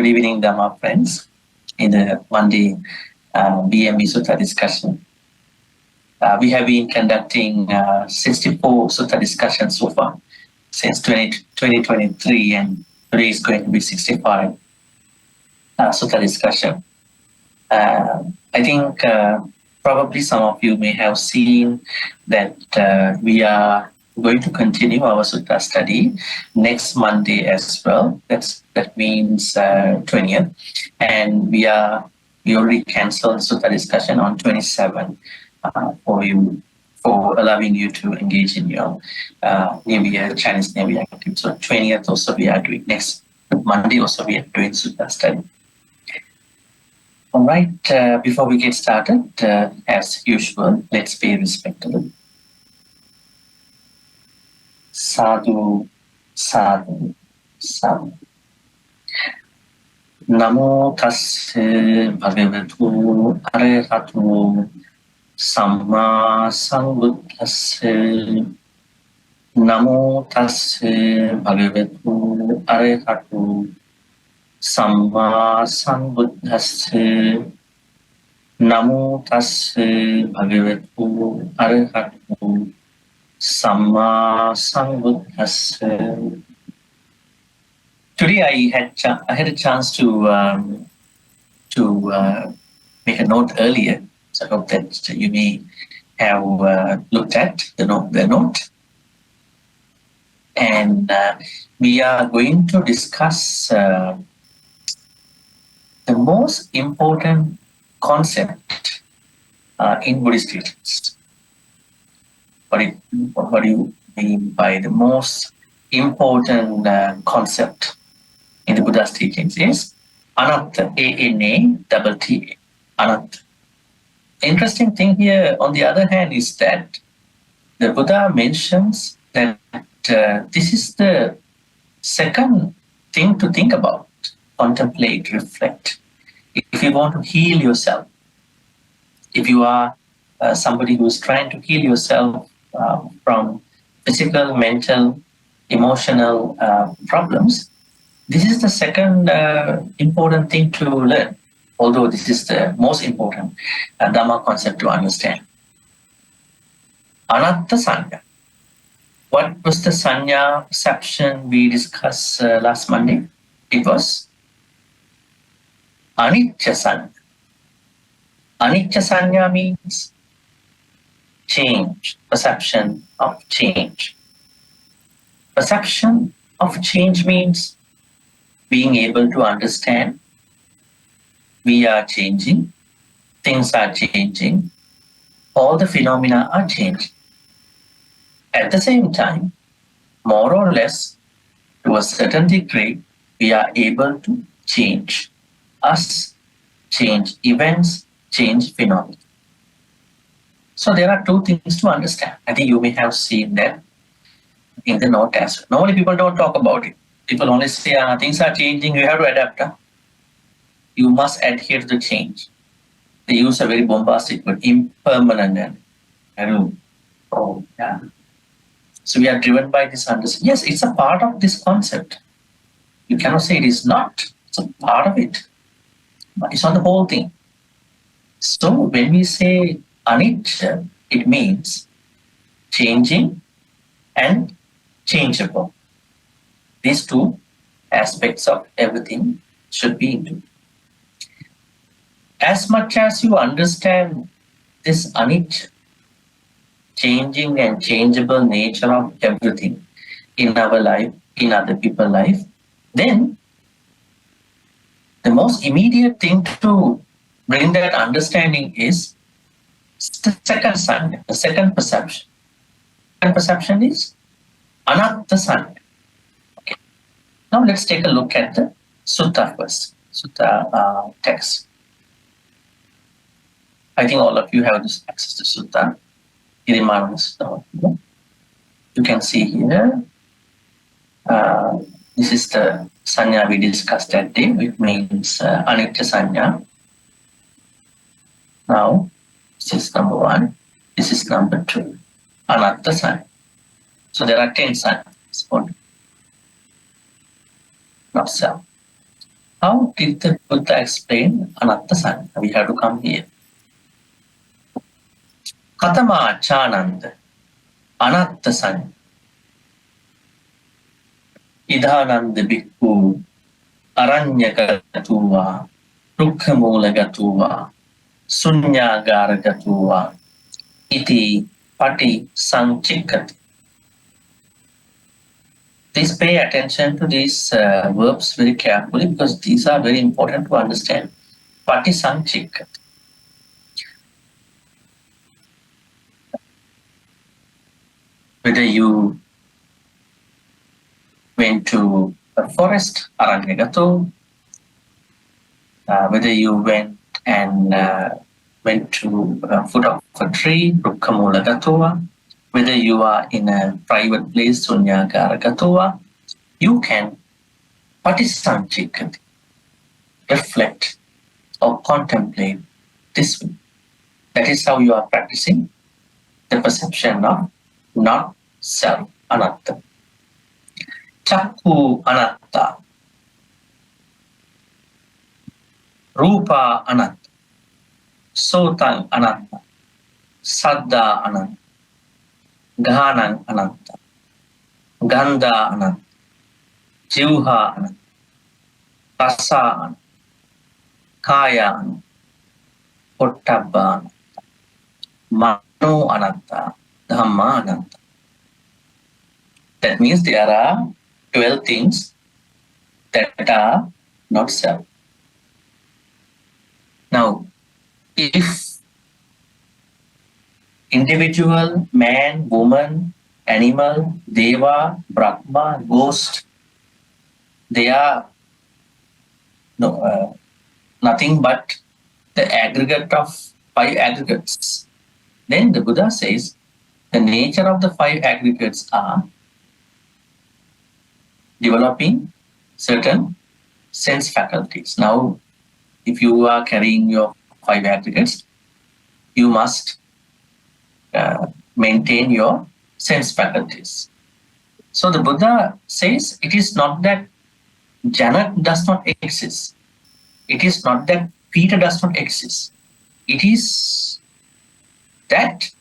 Good evening, Dharma friends, in the Monday BME Sutta discussion. We have been conducting 64 Sutta discussions so far since 2023, and today is going to be 65 Sutta discussion. I think probably some of you may have seen that we are going to continue our Sutta study next Monday as well. That means 20th, and we already cancelled Sutta discussion on 27 for allowing you to engage in your New Year, Chinese New Year activity. So 20th also we are doing, next Monday also we are doing Sutta study. All right, before we get started, as usual, let's pay respect to them. Sadhu, sadhu, sadhu. Namo tasse bhagavatu arahatu samma sambuddhasse. Namo tasse bhagavatu arahatu samma sambuddhasse. Namo tasse bhagavatu arahatu samma sambuddhasse. Today I had a chance to make a note earlier. So I hope that you may have looked at the note. And we are going to discuss the most important concept in Buddhist teachings. What do you mean by the most important concept in the Buddha's teachings is Anattā, A-N-A-T-T-A, Anattā. Interesting thing here, on the other hand, is that the Buddha mentions that this is the second thing to think about, contemplate, reflect. If you want to heal yourself, if you are somebody who is trying to heal yourself from physical, mental, emotional problems, this is the second important thing to learn, although this is the most important Dhamma concept to understand. Anattā Sanya. What was the Sanya perception we discussed last Monday? It was Anicca Sanya. Anicca Sanya means change, perception of change. Perception of change means being able to understand we are changing, things are changing, all the phenomena are changing. At the same time, more or less, to a certain degree, we are able to change us, change events, change phenomena. So there are two things to understand. I think you may have seen that in the note as well. Normally people don't talk about it. People only say things are changing, you have to adapt. You must adhere to the change. They use a very bombastic word, impermanent. Oh, yeah. So we are driven by this understanding. Yes, it's a part of this concept. You cannot say it is not. It's a part of it. But it's not the whole thing. So when we say anicca, it means changing and changeable. These two aspects of everything should be included. As much as you understand this anicca, changing and changeable nature of everything in our life, in other people's life, then the most immediate thing to bring that understanding is the second sanya, the second perception. The second perception is Anattā Sanya. Okay. Now let's take a look at the sutta first, sutta text. I think all of you have this access to sutta. Girimananda Sutta. You can see here, this is the sanya we discussed that day, which means anicca sanya. Now, this is number 1, this is number 2, Anattā Sanya. So there are 10 sanyas, not self. How did the Buddha explain Anattā Sanya? We have to come here. Katama Chananda Anattā Sanya Idhananda Bhikkhu Aranyakatuva Rukkhamulagatuva Sunyagaragatuva Iti Pati Sanchikkati. Please pay attention to these verbs very carefully because these are very important to understand. Pati Sanchikkati. Whether you went to a forest, Aranyagato, whether you went and went to the foot of a tree, Rukkhamulagatuva, whether you are in a private place, Sunyagaragatuva, you can patisanchikati, reflect or contemplate this way. That is how you are practicing the perception of not self, anatta. Chakku anatta, rupa anatta, sotang anatta, saddha anatta, ghanang anatta, gandha anatta, jivha anatta, rasa anatta, kaya anatta, pottabba anatta, mano anatta, dhamma anatta. That means there are 12 things that are not self. Now, if individual, man, woman, animal, deva, brahma, ghost, they are nothing but the aggregate of 5 aggregates. Then the Buddha says the nature of the 5 aggregates are developing certain sense faculties. Now, if you are carrying your 5 aggregates, you must maintain your sense faculties. So the Buddha says it is not that Janak does not exist. It is not that Peter does not exist. It is that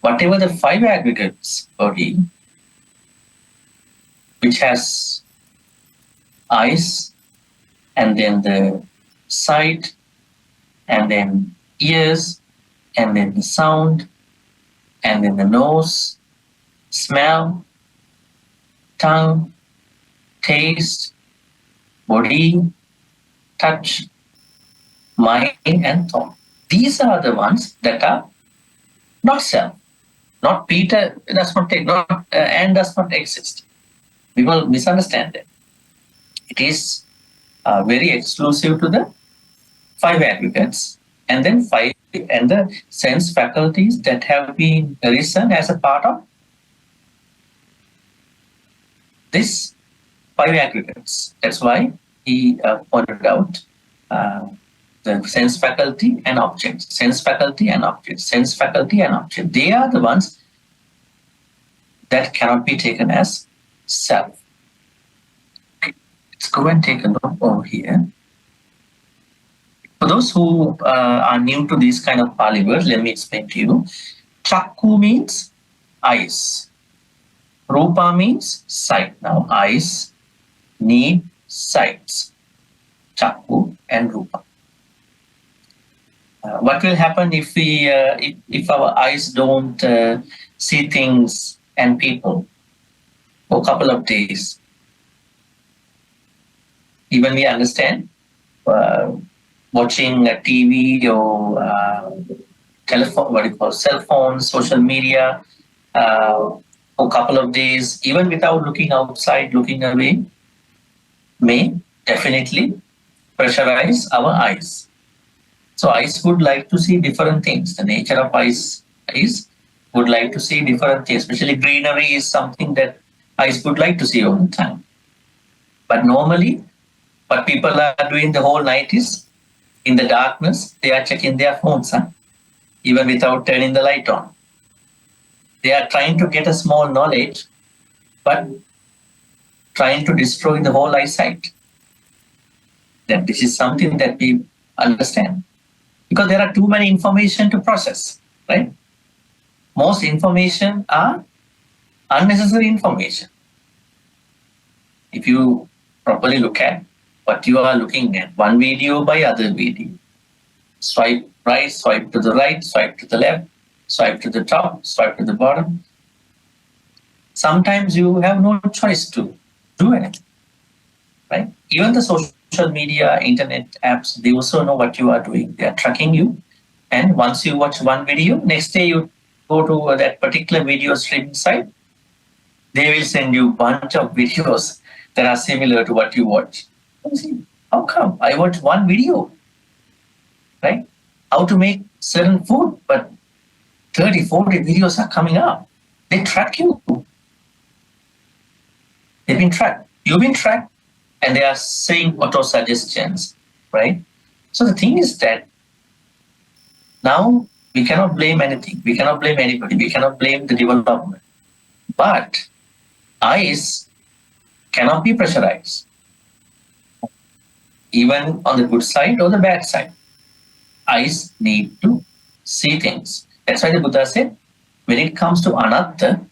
whatever the 5 aggregates body, which has eyes, and then the sight, and then ears, and then the sound, and then the nose, smell, tongue, taste, body, touch, mind, and thought. These are the ones that are not self. Not Peter does not take, not and does not exist. We will misunderstand it. It is very exclusive to the 5 aggregates, and then 5 and the sense faculties that have been arisen as a part of this 5 aggregates. That's why he pointed out the sense faculty and object, sense faculty and object, sense faculty and object. They are the ones that cannot be taken as self. Okay. Let's go and take a look over here. For those who are new to these kind of Pali words, let me explain to you. Chakku means eyes. Rupa means sight. Now, eyes need sights. Chakku and Rupa. What will happen if we, if our eyes don't see things and people for a couple of days? Even we understand watching a TV or telephone, what do you call, cell phone, social media for a couple of days, even without looking outside, looking away, may definitely pressurize our eyes. So eyes would like to see different things. The nature of eyes is would like to see different things, especially greenery is something that eyes would like to see all the time. But normally, what people are doing the whole night is, in the darkness, they are checking their phones, even without turning the light on. They are trying to get a small knowledge, but trying to destroy the whole eyesight. that this is something that we understand. Because there are too many information to process, right? Most information are unnecessary information. If you properly look at what you are looking at, one video by other video, swipe right, swipe to the right, swipe to the left, swipe to the top, swipe to the bottom. Sometimes you have no choice to do anything, right? Even the social media, internet apps, they also know what you are doing. They are tracking you. And once you watch one video, next day you go to that particular video streaming site, they will send you a bunch of videos that are similar to what you watch. You see, how come? I watched one video, right? How to make certain food, but 30, 40 videos are coming up. They track you. They've been tracked. You've been tracked, and they are saying auto suggestions, right? So the thing is that now we cannot blame anything. We cannot blame anybody. We cannot blame the development. But eyes cannot be pressurized, even on the good side or the bad side. Eyes need to see things. That's why the Buddha said, when it comes to Anattā,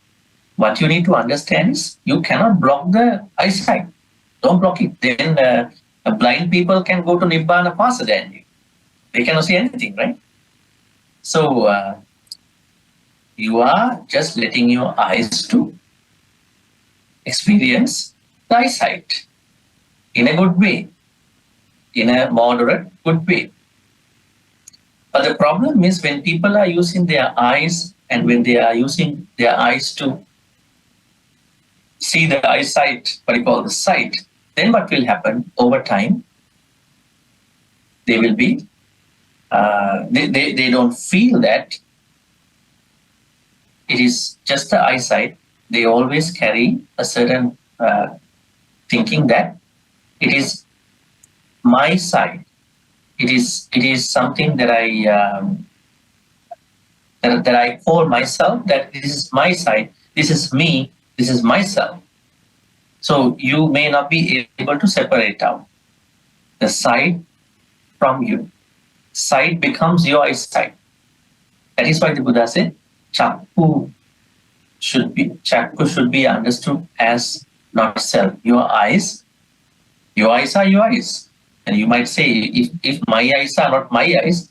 what you need to understand is you cannot block the eyesight. Don't block it. Then blind people can go to Nibbana faster than you. They cannot see anything, right? So you are just letting your eyes to experience the eyesight in a good way, in a moderate, good way. But the problem is when people are using their eyes and when they are using their eyes to see the eyesight, what you call the sight, then what will happen over time? They will be, they don't feel that it is just the eyesight. They always carry a certain thinking that it is my sight. It is something that I call myself, that this is my sight, this is me, this is myself. So you may not be able to separate out the sight from you. Sight becomes your eyesight. That is why the Buddha said, Chakra should be understood as not self. Your eyes are your eyes. And you might say, if my eyes are not my eyes,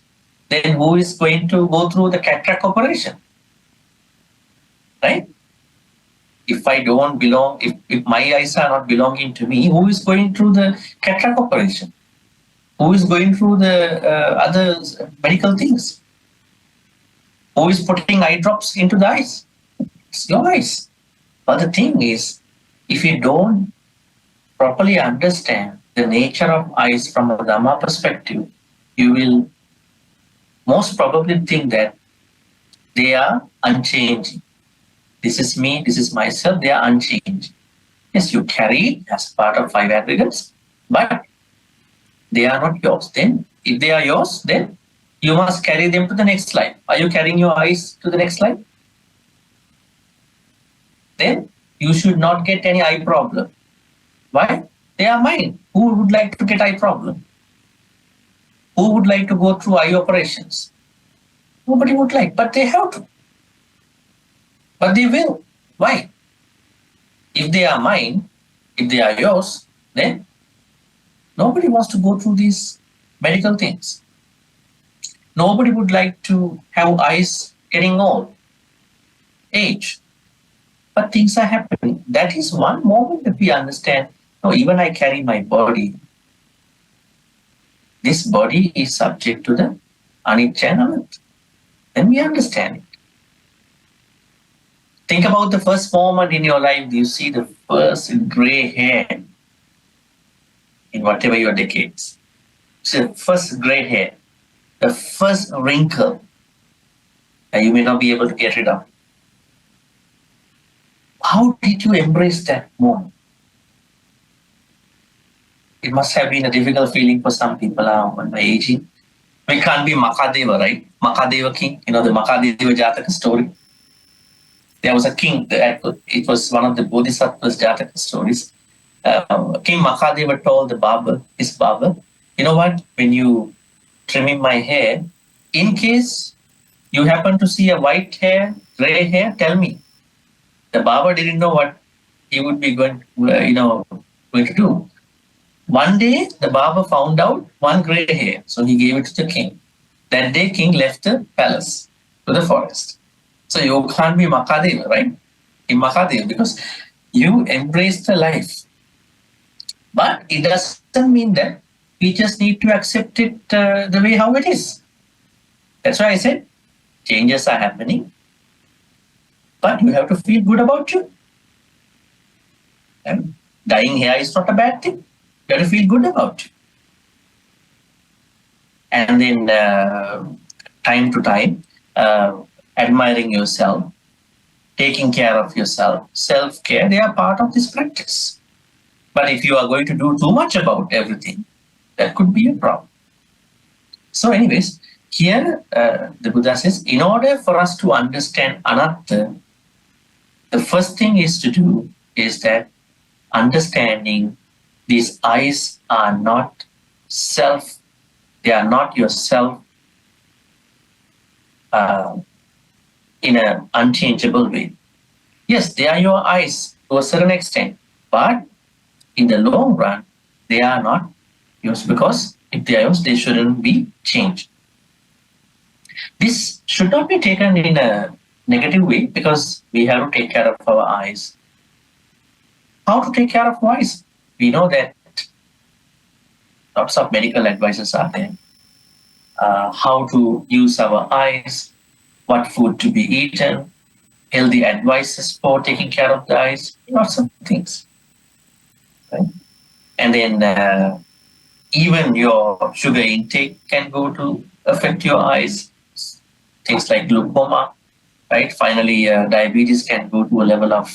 then who is going to go through the cataract operation? Right? If I don't belong, if my eyes are not belonging to me, who is going through the cataract operation? Who is going through the other medical things? Who is putting eye drops into the eyes? It's your eyes. But the thing is, if you don't properly understand the nature of eyes from a Dhamma perspective, you will most probably think that they are unchanging. This is me, this is myself, they are unchanging. Yes, you carry it as part of five aggregates, but they are not yours. Then, if they are yours, then you must carry them to the next life. Are you carrying your eyes to the next life? Then you should not get any eye problem. Why? They are mine. Who would like to get eye problem? Who would like to go through eye operations? Nobody would like, but they have to. But they will. Why? If they are mine, if they are yours, then nobody wants to go through these medical things. Nobody would like to have eyes getting old, age. But things are happening. That is one moment that we understand, no, even I carry my body. This body is subject to the anicca and anattā. Then we understand it. Think about the first moment in your life, you see the first gray hair in whatever your decades. See the first gray hair, the first wrinkle, and you may not be able to get rid of. How did you embrace that moment? It must have been a difficult feeling for some people when by aging. We can't be Makadeva, right? Makadeva king, the Makadeva Jataka story. There was a king, it was one of the Bodhisattva's Jataka stories. King Makadeva told his barber, you know what, when you trimming my hair, in case you happen to see a white hair, gray hair, tell me. The barber didn't know what he would be going to do. One day, the barber found out one gray hair, so he gave it to the king. That day, king left the palace to the forest. So you can't be Makadeva, right? In Makadeva, because you embrace the life. But it doesn't mean that we just need to accept it the way how it is. That's why I said changes are happening, but you have to feel good about you. And dying hair is not a bad thing. You have to feel good about it. And then time to time, admiring yourself, taking care of yourself, self-care, they are part of this practice. But if you are going to do too much about everything, that could be a problem. So anyways, here the Buddha says, in order for us to understand Anattā, the first thing is to do is that understanding these eyes are not self, they are not yourself in an unchangeable way. Yes, they are your eyes to a certain extent, but in the long run, they are not yours, because if they are yours, they shouldn't be changed. This should not be taken in a negative way, because we have to take care of our eyes. How to take care of eyes? We know that lots of medical advices are there. How to use our eyes, what food to be eaten, healthy advices for taking care of the eyes, lots of things. Right? And then even your sugar intake can go to affect your eyes. Things like glaucoma, right? Finally, diabetes can go to a level of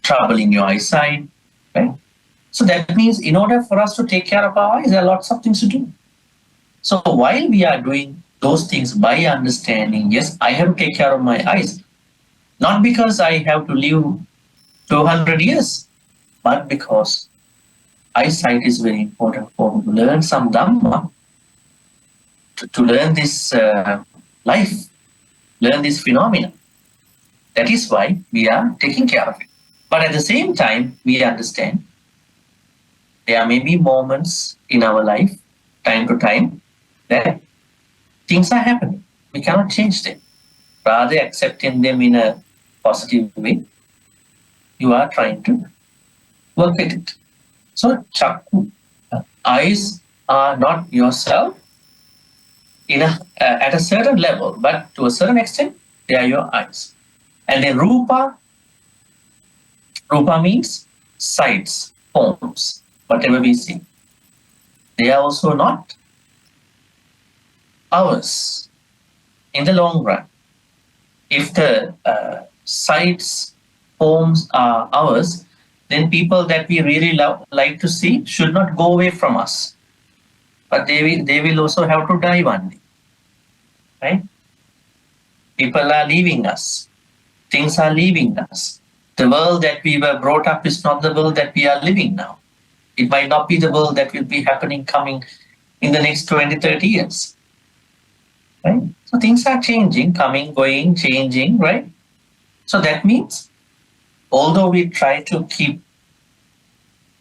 trouble in your eyesight, right? So that means in order for us to take care of our eyes, there are lots of things to do. So while we are doing those things by understanding, yes, I have to take care of my eyes, not because I have to live 200 years, but because eyesight is very important for me to learn some Dharma, to learn this life, learn this phenomena. That is why we are taking care of it. But at the same time, we understand there may be moments in our life, time to time, that things are happening. We cannot change them. Rather accepting them in a positive way, you are trying to work with it. So Chakra, eyes are not yourself at a certain level, but to a certain extent, they are your eyes. And then Rupa means sights, forms, whatever we see. They are also not ours in the long run. If the sights, forms are ours, then people that we really like to see should not go away from us. But they will also have to die one day. Right? People are leaving us. Things are leaving us. The world that we were brought up is not the world that we are living now. It might not be the world that will be coming in the next 20, 30 years. Right? So things are changing, coming, going, changing, right? So that means, although we try to keep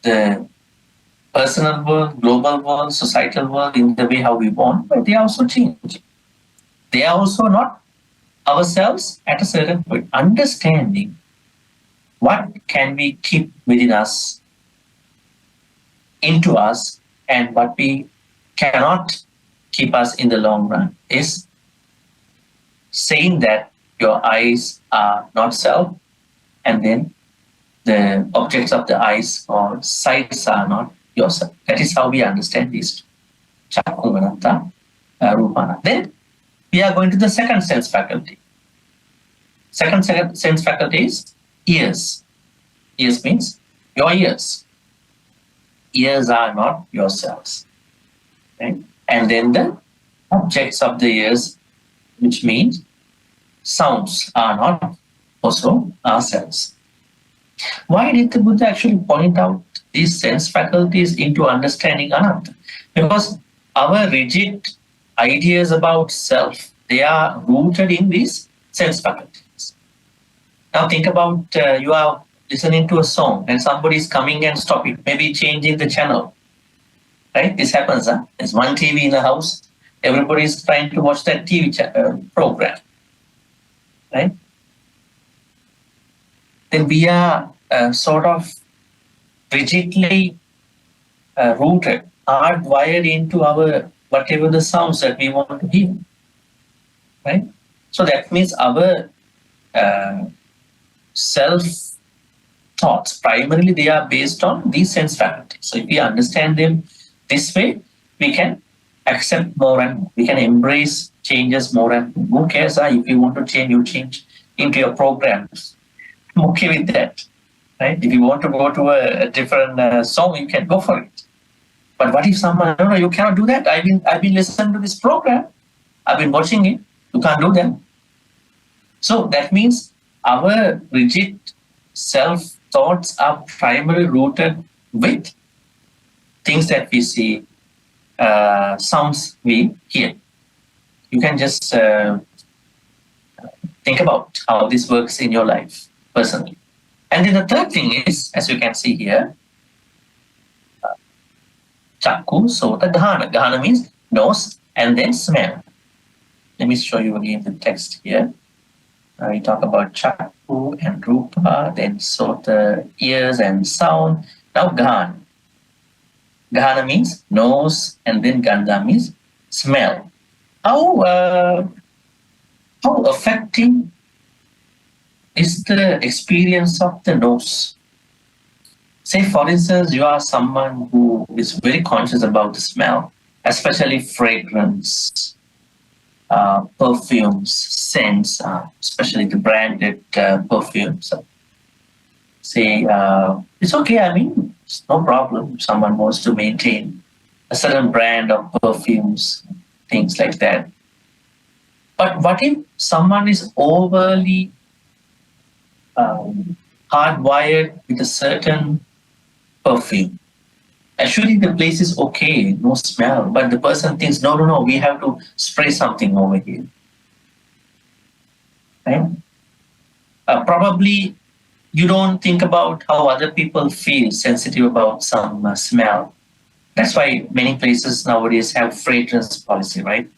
the personal world, global world, societal world in the way how we want, but they are also changing. They are also not ourselves at a certain point. Understanding what can we keep within us, into us, and what we cannot keep us in the long run is saying that your eyes are not self, and then the objects of the eyes or sights are not yourself. That is how we understand these two. Chakra, Rupana. Then we are going to the second sense faculty. Second sense faculty is ears. Ears means your ears. Ears are not yourselves. Right? And then the objects of the ears, which means sounds, are not also ourselves. Why did the Buddha actually point out these sense faculties into understanding Anattā? Because our rigid ideas about self, they are rooted in these sense faculties. Now think about you are listening to a song and somebody is coming and stopping, maybe changing the channel. Right? This happens. Huh? There's one TV in the house. Everybody is trying to watch that TV program. Right? Then we are sort of rigidly rooted, hardwired into our whatever the sounds that we want to hear. Right? So that means our self thoughts, primarily they are based on these sense faculties. So if we understand them this way, we can accept more and more. We can embrace changes more and more. Who cares? If you want to change, you change into your programs. I'm okay with that. Right? If you want to go to a different song, you can go for it. But what if someone, no, you cannot do that. I've been listening to this program. I've been watching it. You can't do that. So that means our rigid self thoughts are primarily rooted with things that we see, sounds we hear. You can just think about how this works in your life personally. And then the third thing is, as you can see here, Chakku, Sota, Ghana. Ghana means nose and then smell. Let me show you again the text here. We talk about Chakku and Rupa, then Sota, ears and sound. Now Ghana. Ghana means nose, and then Gandha means smell. How effective is the experience of the nose? Say, for instance, you are someone who is very conscious about the smell, especially fragrance, perfumes, scents, especially the branded perfumes. Say, it's okay, I mean, it's no problem if someone wants to maintain a certain brand of perfumes, things like that. But what if someone is overly hardwired with a certain perfume? Actually, the place is okay, no smell, but the person thinks, no, we have to spray something over here. Right? Probably you don't think about how other people feel sensitive about some smell. That's why many places nowadays have fragrance policy, right?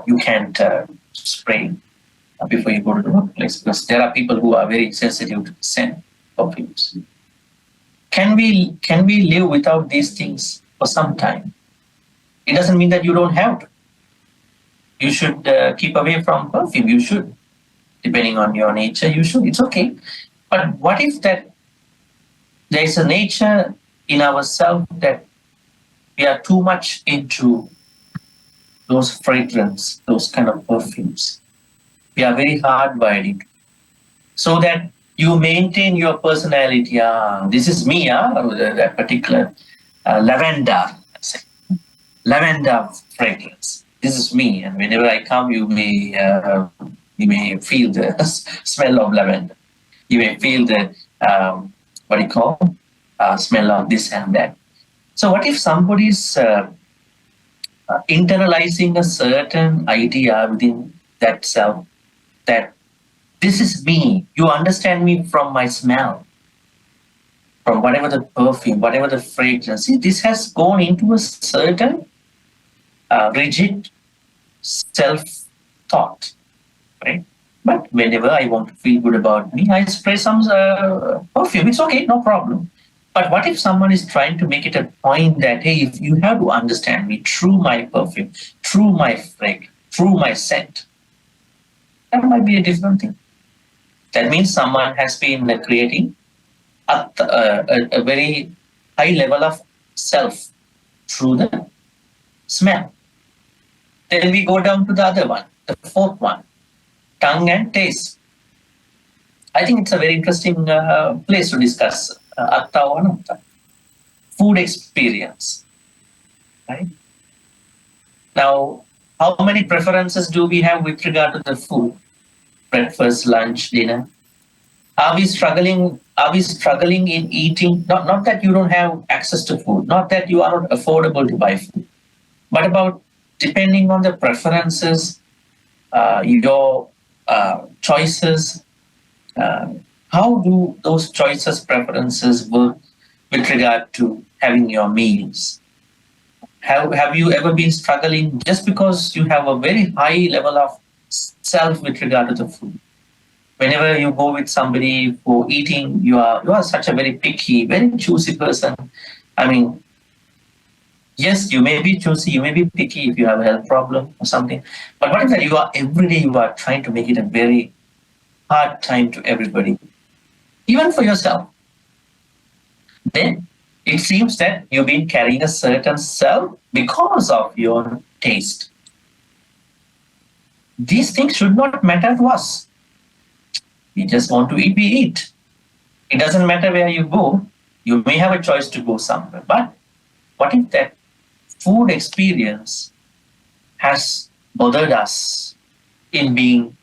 You can't spray before you go to the workplace because there are people who are very sensitive to the scent of perfumes. Can we live without these things for some time? It doesn't mean that you don't have to. You should keep away from perfume. You should, depending on your nature. You should. It's okay. But what if that there is a nature in ourselves that we are too much into those fragrance, those kind of perfumes? We are very hardwired so that you maintain your personality. This is me, that particular lavender, let's say. Lavender fragrance. This is me, and whenever I come, you may feel the smell of lavender. You may feel the smell of this and that. So, what if somebody is internalizing a certain idea within that self that this is me, you understand me from my smell, from whatever the perfume, whatever the fragrance. See, this has gone into a certain rigid self-thought, right? But whenever I want to feel good about me, I spray some perfume. It's okay, no problem. But what if someone is trying to make it a point that, hey, if you have to understand me through my perfume, through my fragrance, through my scent, that might be a different thing. That means someone has been creating a very high level of self through the smell. Then we go down to the other one, the fourth one, tongue and taste. I think it's a very interesting place to discuss Atta or Anattā. Food experience. Right? Now, how many preferences do we have with regard to the food? Breakfast, lunch, dinner. Are we struggling? Are we struggling in eating? Not that you don't have access to food, not that you are not affordable to buy food, but about depending on the preferences, your choices. Uh, how do those choices, preferences work with regard to having your meals? Have you ever been struggling just because you have a very high level of self with regard to the food? Whenever you go with somebody for eating, you are such a very picky, very choosy person. I mean, yes, you may be choosy, you may be picky if you have a health problem or something. But what if that you are every day you are trying to make it a very hard time to everybody, even for yourself? Then it seems that you've been carrying a certain self because of your taste. These things should not matter to us. We just want to eat, we eat. It doesn't matter where you go. You may have a choice to go somewhere. But what if that food experience has bothered us in being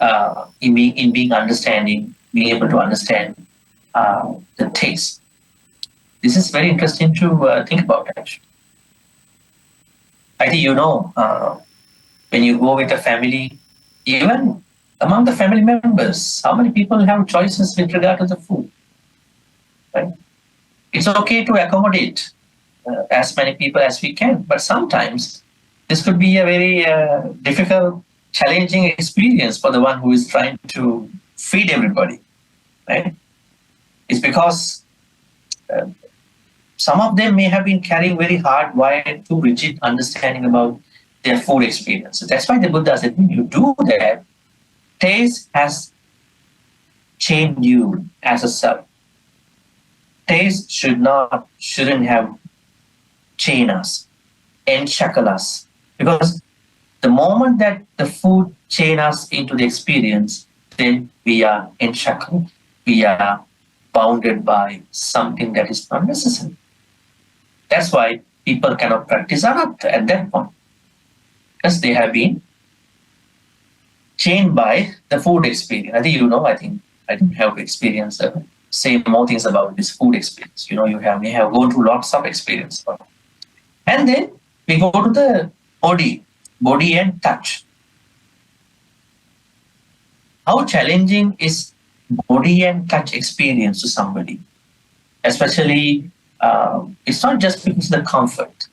understanding, being able to understand the taste? This is very interesting to think about. Actually, I think when you go with a family, even among the family members, how many people have choices with regard to the food? Right? It's okay to accommodate as many people as we can, but sometimes this could be a very difficult, challenging experience for the one who is trying to feed everybody. Right? It's because some of them may have been carrying very hard-wired, too rigid understanding about their food experience. So that's why the Buddha said, when you do that, taste has changed you as a self. Taste shouldn't have chained us, enshackled us. Because the moment that the food chain us into the experience, then we are enshackled. We are bounded by something that is not necessary. That's why people cannot practice Anattā at that point, because they have been chained by the food experience. I think I don't have experience. Say more things about this food experience. You may have gone through lots of experience. And then we go to the body and touch. How challenging is body and touch experience to somebody? Especially, it's not just because of the comfort.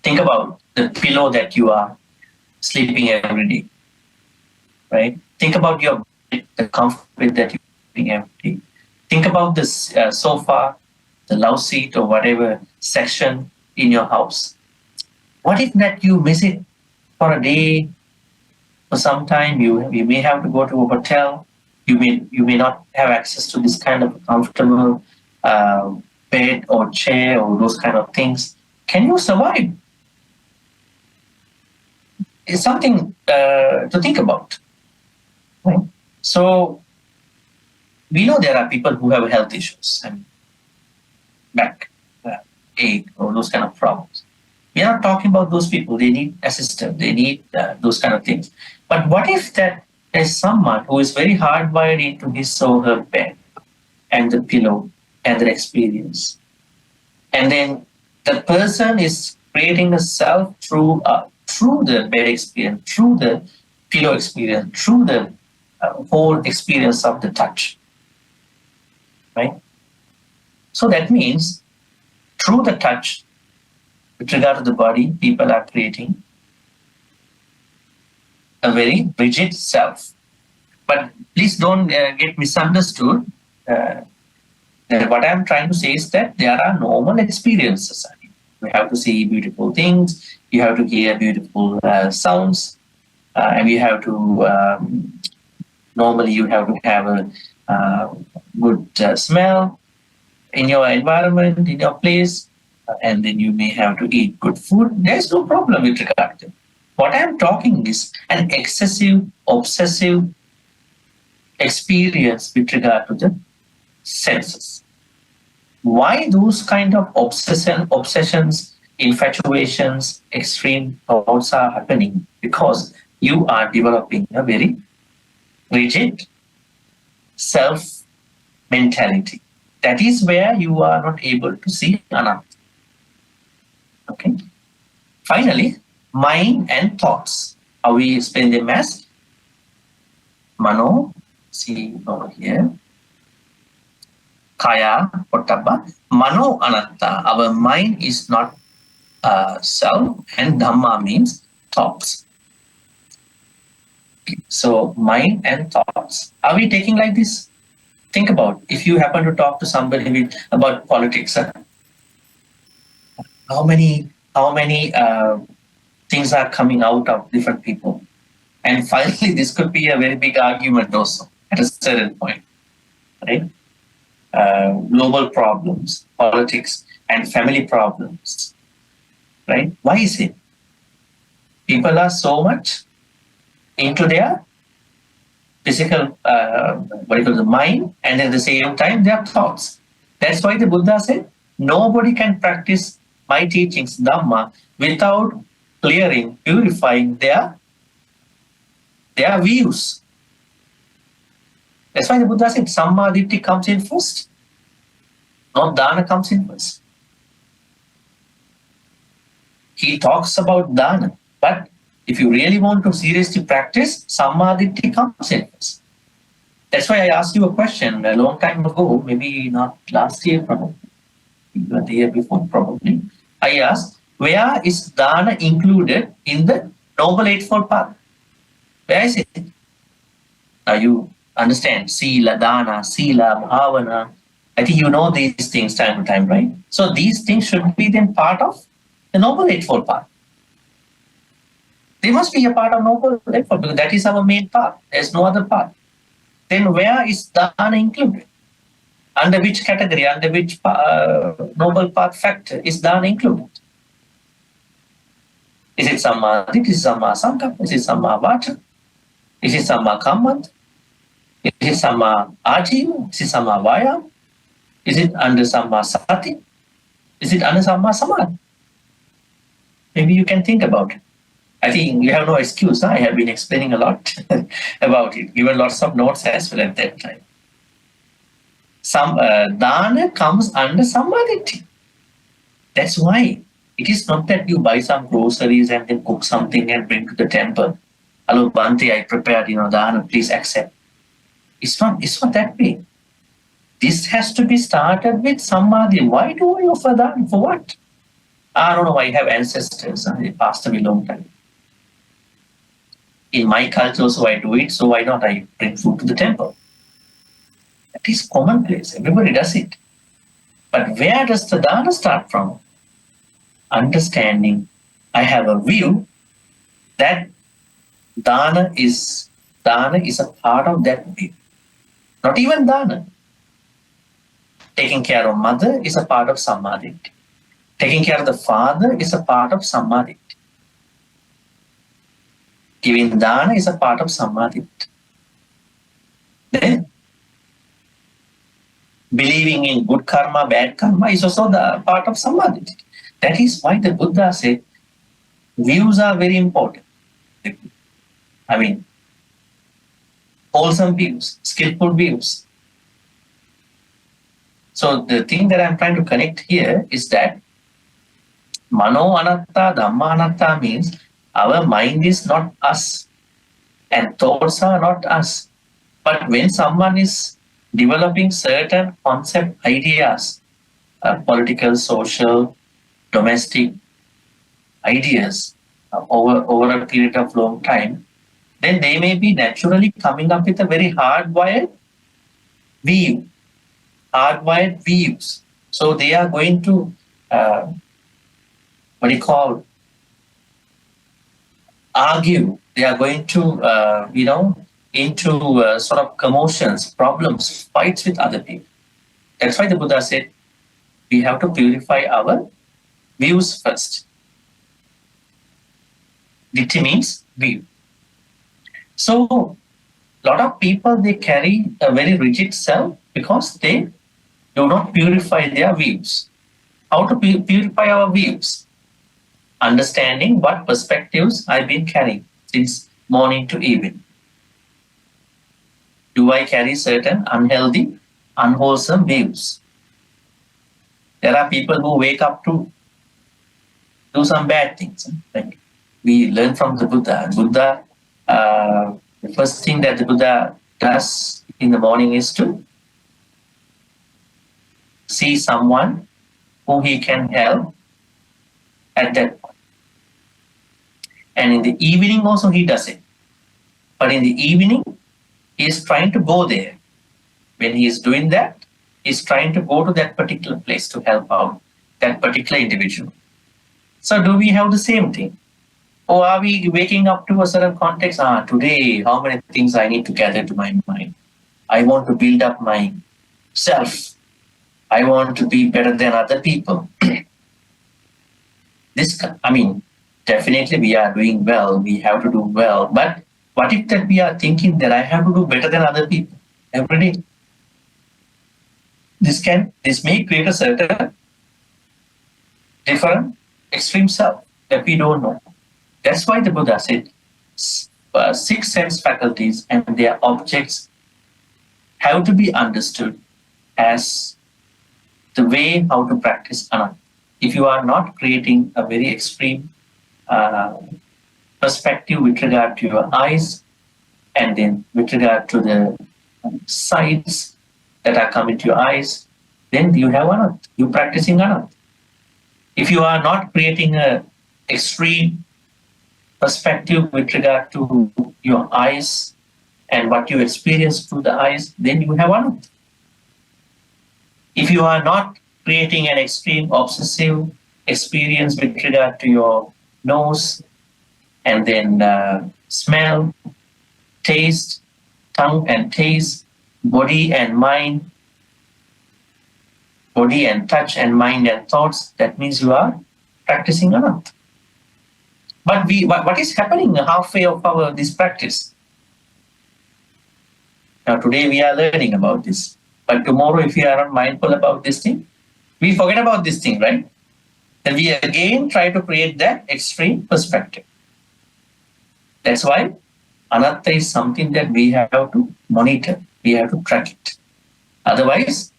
Think about the pillow that you are sleeping every day, right? Think about your bed, the comfort that you're sleeping every day. Think about this sofa, the love seat, or whatever section in your house. What if that you miss it for a day, for some time? You may have to go to a hotel. You may not have access to this kind of comfortable bed or chair or those kind of things. Can you survive? It's something to think about. Right? So we know there are people who have health issues and back ache or those kind of problems. We are not talking about those people. They need assistance. They need those kind of things. But what if that there's someone who is very hardwired into his or her bed and the pillow and their experience, and then the person is creating a self through the bed experience, through the pillow experience, through the whole experience of the touch, right? So that means through the touch, with regard to the body, people are creating a very rigid self. But please don't get misunderstood. What I'm trying to say is that there are normal experiences. I mean, you have to see beautiful things, you have to hear beautiful sounds, and you have to, normally you have to have a good smell in your environment, in your place, and then you may have to eat good food. There's no problem with regard to it. What I'm talking is an excessive, obsessive experience with regard to the senses. Why those kind of obsessions, infatuations, extreme thoughts are happening? Because you are developing a very rigid self mentality. That is where you are not able to see Anattā. Okay. Finally, mind and thoughts. How we explain them as Mano, see over here, Kaya, Pottabba, Mano Anattā. Our mind is not self, and Dhamma means thoughts. So, mind and thoughts. Are we taking like this? Think about if you happen to talk to somebody about politics. How many things are coming out of different people, and finally, this could be a very big argument also at a certain point, right? Global problems, politics, and family problems, right? Why is it? People are so much into their physical, the mind, and at the same time, their thoughts. That's why the Buddha said, nobody can practice my teachings, Dhamma, without clearing, purifying their views. That's why the Buddha said, Samma Ditti comes in first, not Dana comes in first. He talks about Dana, but if you really want to seriously practice, Samma Ditti comes in first. That's why I asked you a question a long time ago, maybe not last year, probably, the year before, probably. I asked, where is Dana included in the Noble Eightfold Path? Where is it? Now you understand, Sila, Dana, Sila, Bhavana. I think you know these things time to time, right? So these things should be then part of the Noble Eightfold Path. They must be a part of Noble Eightfold because that is our main path. There's no other path. Then where is Dana included? Under which category, under which Noble Path factor is Dana included? Is it Samma Ditti? Is it Samma Sankappa? Is it Samma Vaca? Is it Samma Kammanth? Is it Samma Ajiva? Is it Samma Vayam? Is it under Samma Sati? Is it under Samma Samadhi? Maybe you can think about it. I think you have no excuse. I have been explaining a lot about it, given lots of notes as well at that time. Dana comes under Sammaditi. That's why it is not that you buy some groceries and then cook something and bring to the temple. Hello, Bhante, I prepared, Dana, please accept. It's not that way. This has to be started with Samadhi. Why do I offer Dana? For what? I don't know. I have ancestors. They passed away a long time. In my culture, so I do it. So why not? I bring food to the temple. That is commonplace. Everybody does it. But where does the Dana start from? Understanding. I have a view that Dana is a part of that view. Not even Dana. Taking care of mother is a part of Samadhi. Taking care of the father is a part of Samadhi. Giving Dana is a part of Samadhi. Then, believing in good karma, bad karma is also the part of Samadhi. That is why the Buddha said, views are very important. I mean, wholesome views, skillful views. So the thing that I'm trying to connect here is that Mano Anattā, Dhamma Anattā means our mind is not us and thoughts are not us. But when someone is developing certain concept ideas, political, social, domestic ideas over a period of long time, then they may be naturally coming up with a very hardwired view, hardwired views. So they are going to, argue. They are going to, into sort of commotions, problems, fights with other people. That's why the Buddha said, we have to purify our views first. Ditti means view. So, a lot of people, they carry a very rigid self because they do not purify their views. How to purify our views? Understanding what perspectives I've been carrying since morning to evening. Do I carry certain unhealthy, unwholesome views? There are people who wake up to do some bad things. Like we learn from the Buddha. The first thing that the Buddha does in the morning is to see someone who he can help at that point. And in the evening also he does it. But in the evening, he is trying to go there. When he is doing that, he is trying to go to that particular place to help out that particular individual. So do we have the same thing? Or are we waking up to a certain context? Today, how many things I need to gather to my mind? I want to build up my self. I want to be better than other people. Definitely we are doing well. We have to do well. But what if that we are thinking that I have to do better than other people every day? This may create a certain different extreme self that we don't know. That's why the Buddha said 6 sense faculties and their objects have to be understood as the way how to practice anatta. If you are not creating a very extreme perspective with regard to your eyes and then with regard to the sights that are coming to your eyes, then you have anatta. You're practicing anatta. If you are not creating an extreme perspective with regard to your eyes and what you experience through the eyes, then you have anatta. If you are not creating an extreme obsessive experience with regard to your nose and then smell, taste, tongue and taste, body and mind, body and touch and mind and thoughts, that means you are practicing anatta. But what is happening halfway of this practice? Now today we are learning about this. But tomorrow if we are not mindful about this thing, we forget about this thing, right? Then we again try to create that extreme perspective. That's why anatta is something that we have to monitor. We have to track it. Otherwise,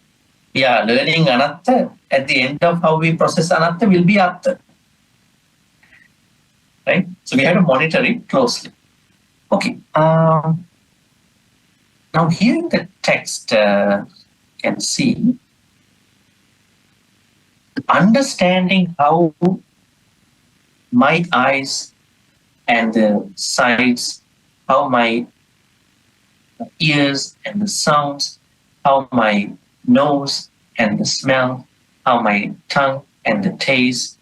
we are learning anatta. At the end of how we process anatta will be atta. Right? So we have to monitor it closely. Okay. Now here in the text, you can see understanding how my eyes and the sights, how my ears and the sounds, how my nose and the smell, how my tongue and the taste,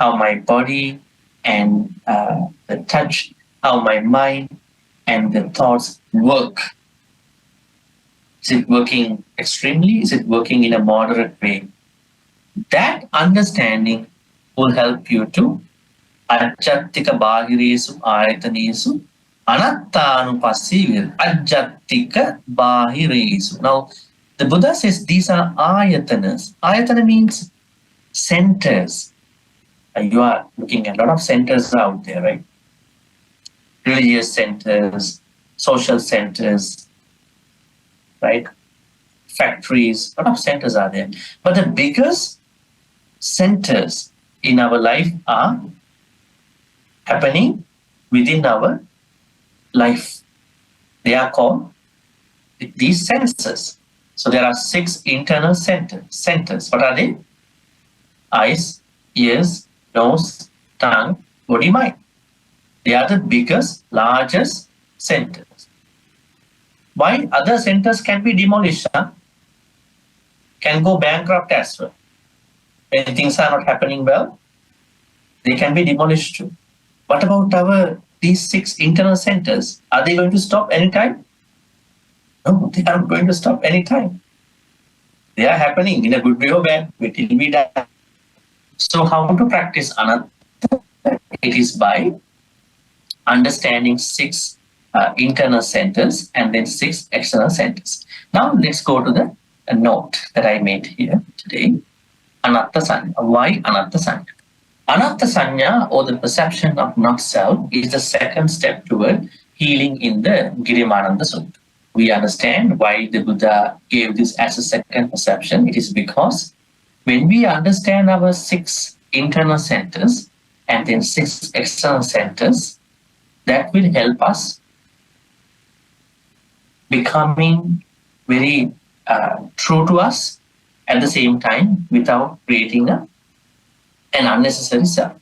how my body and the touch, how my mind and the thoughts work. Is it working extremely? Is it working in a moderate way? That understanding will help you to ajjattika bahiresu ayatanesu anattanupassivir ajjattika bahiresu. Now, the Buddha says these are ayatanas. Ayatana means centers. You are looking at a lot of centers out there, right? Religious centers, social centers, right? Factories, a lot of centers are there. But the biggest centers in our life are happening within our life. They are called these senses. So there are 6 internal centers. What are they? Eyes, ears, nose, tongue, body, mind. They are the biggest, largest centers. Why other centers can be demolished, can go bankrupt as well. When things are not happening well, they can be demolished too. What about these 6 internal centers? Are they going to stop anytime? No, they aren't going to stop anytime. They are happening in a good way or bad way till we die. So how to practice anatta? It is by understanding 6 internal centers and then 6 external centers. Now let's go to the note that I made here today. Anatta Sanya. Why Anatta Sanya? Anatta Sanya, or the perception of not self, is the second step toward healing in the Girimananda Sutta. we understand why the Buddha gave this as a second perception. It is because when we understand our 6 internal centers and then 6 external centers, that will help us becoming very true to us at the same time without creating an unnecessary self.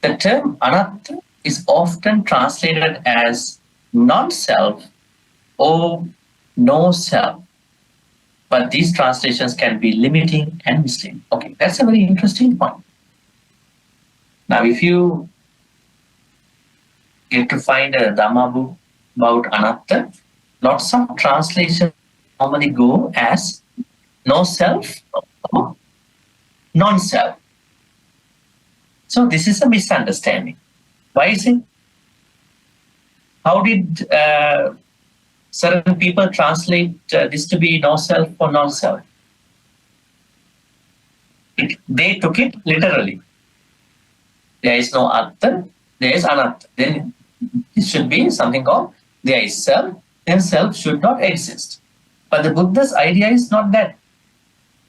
The term Anattā is often translated as non-self or no self. But these translations can be limiting and misleading. Okay, that's a very interesting point. Now, if you get to find a Dhamma book about Anattā, lots of translations normally go as no self or non-self. So this is a misunderstanding. Why is it? How did certain people translate this to be no self or non-self? They took it literally. There is no Atta, there is Anattā. Then it should be something called there is self, then self should not exist. But the Buddha's idea is not that.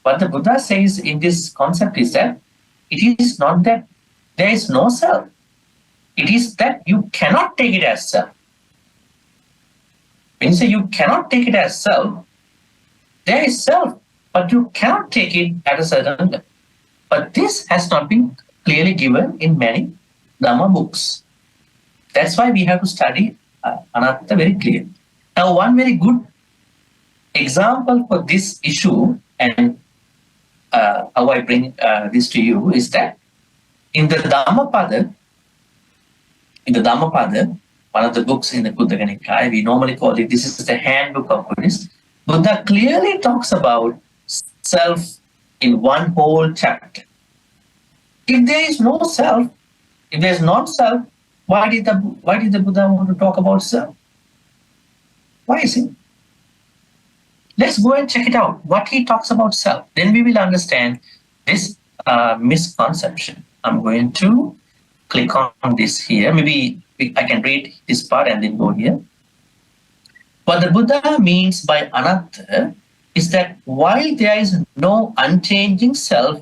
What the Buddha says in this concept is that it is not that there is no self. It is that you cannot take it as self. When you say you cannot take it as self, there is self, but you cannot take it at a certain level. But this has not been clearly given in many Dhamma books. That's why we have to study Anattā very clearly. Now, one very good example for this issue and how I bring this to you is that in the Dhammapada, one of the books in the Buddha Nikaya, we normally call it, this is the handbook of Buddhists. Buddha clearly talks about self in one whole chapter. If there is no self, if there is not self, why did the Buddha want to talk about self? Why is it? Let's go and check it out, what he talks about self. Then we will understand this misconception. I'm going to click on this here. Maybe I can read this part and then go here. What the Buddha means by Anattā is that while there is no unchanging self,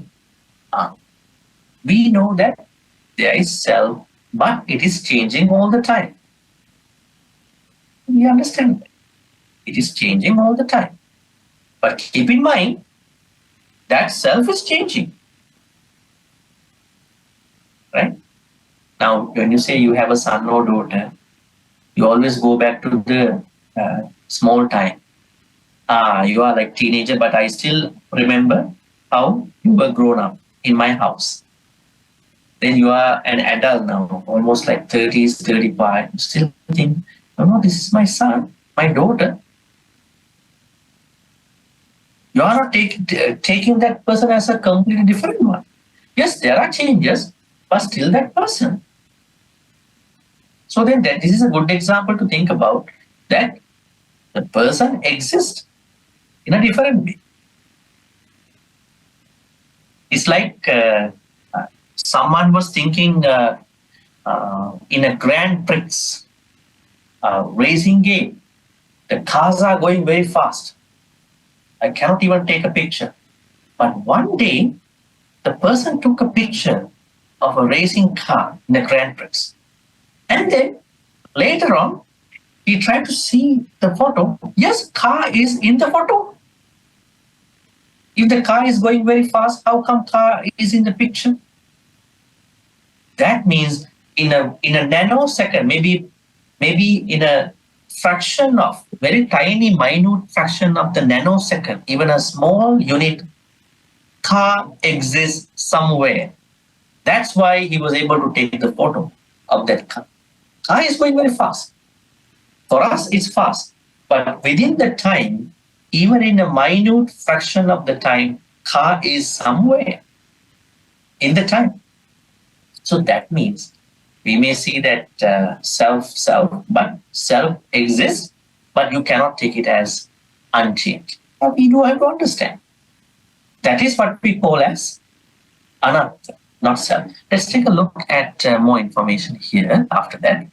we know that there is self, but it is changing all the time. We understand that. It is changing all the time. But keep in mind that self is changing. Right? Now, when you say you have a son or daughter, you always go back to the small time. You are like teenager, but I still remember how you were grown up in my house. Then you are an adult now, almost like 30s, 35. You still think, no, this is my son, my daughter. You are not taking that person as a completely different one. Yes, there are changes, but still that person. So then this is a good example to think about, that the person exists in a different way. It's like someone was thinking in a Grand Prix racing game, the cars are going very fast. I cannot even take a picture. But one day, the person took a picture of a racing car in a Grand Prix. And then later on, he tried to see the photo. Yes, car is in the photo. If the car is going very fast, how come car is in the picture? That means in a nanosecond, maybe in a fraction of, very tiny, minute fraction of the nanosecond, even a small unit, car exists somewhere. That's why he was able to take the photo of that car. Car is going very fast. For us, it's fast. But within the time, even in a minute fraction of the time, car is somewhere in the time. So that means we may see that self, but self exists, but you cannot take it as unchanged. But we do have to understand. That is what we call as Anattā, not self. Let's take a look at more information here after that.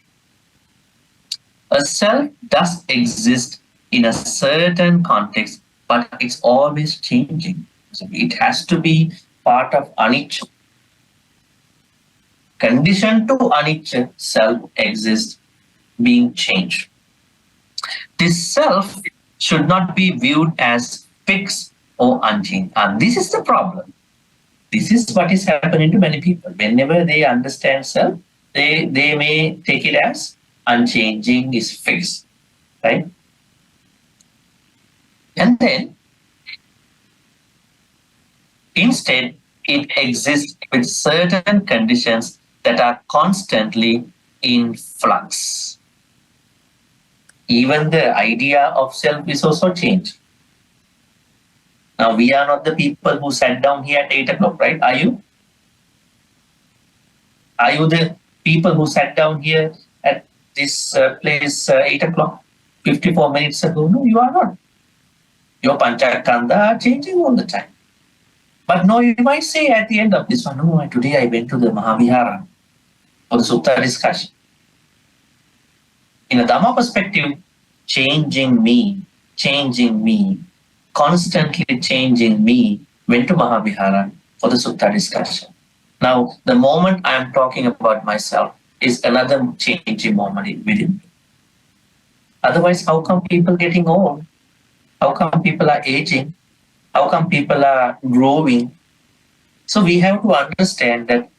A self does exist in a certain context, but it's always changing. So it has to be part of anicca. Condition to anicca, self exists, being changed. This self should not be viewed as fixed or unchanged. And this is the problem. This is what is happening to many people. Whenever they understand self, they may take it as unchanging, is fixed, right? And then instead, it exists with certain conditions that are constantly in flux. Even the idea of self is also changed. Now, we are not the people who sat down here at 8 o'clock, right? Are you? Are you the people who sat down here at this place 8 o'clock, 54 minutes ago? No, you are not. Your panchakanda are changing all the time. But no, you might say at the end of this one, no, today I went to the Maha Vihara for the Sutta discussion. In a Dhamma perspective, changing me, constantly changing me, went to Maha Vihara for the Sutta discussion. Now, the moment I am talking about myself is another changing moment within me. Otherwise, how come people getting old? How come people are aging? How come people are growing? So we have to understand that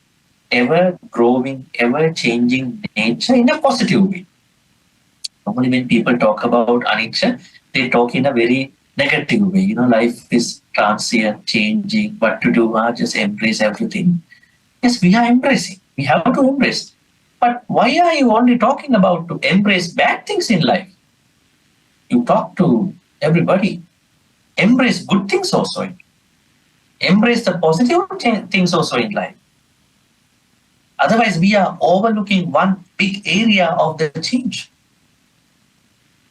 ever growing, ever changing nature in a positive way. Normally when people talk about anicca, they talk in a very negative way. You know, life is transient, changing, what to do, just embrace everything. Yes, we are embracing. We have to embrace. But why are you only talking about to embrace bad things in life? You talk to everybody. Embrace good things also. Embrace the positive things also in life. Otherwise, we are overlooking one big area of the change.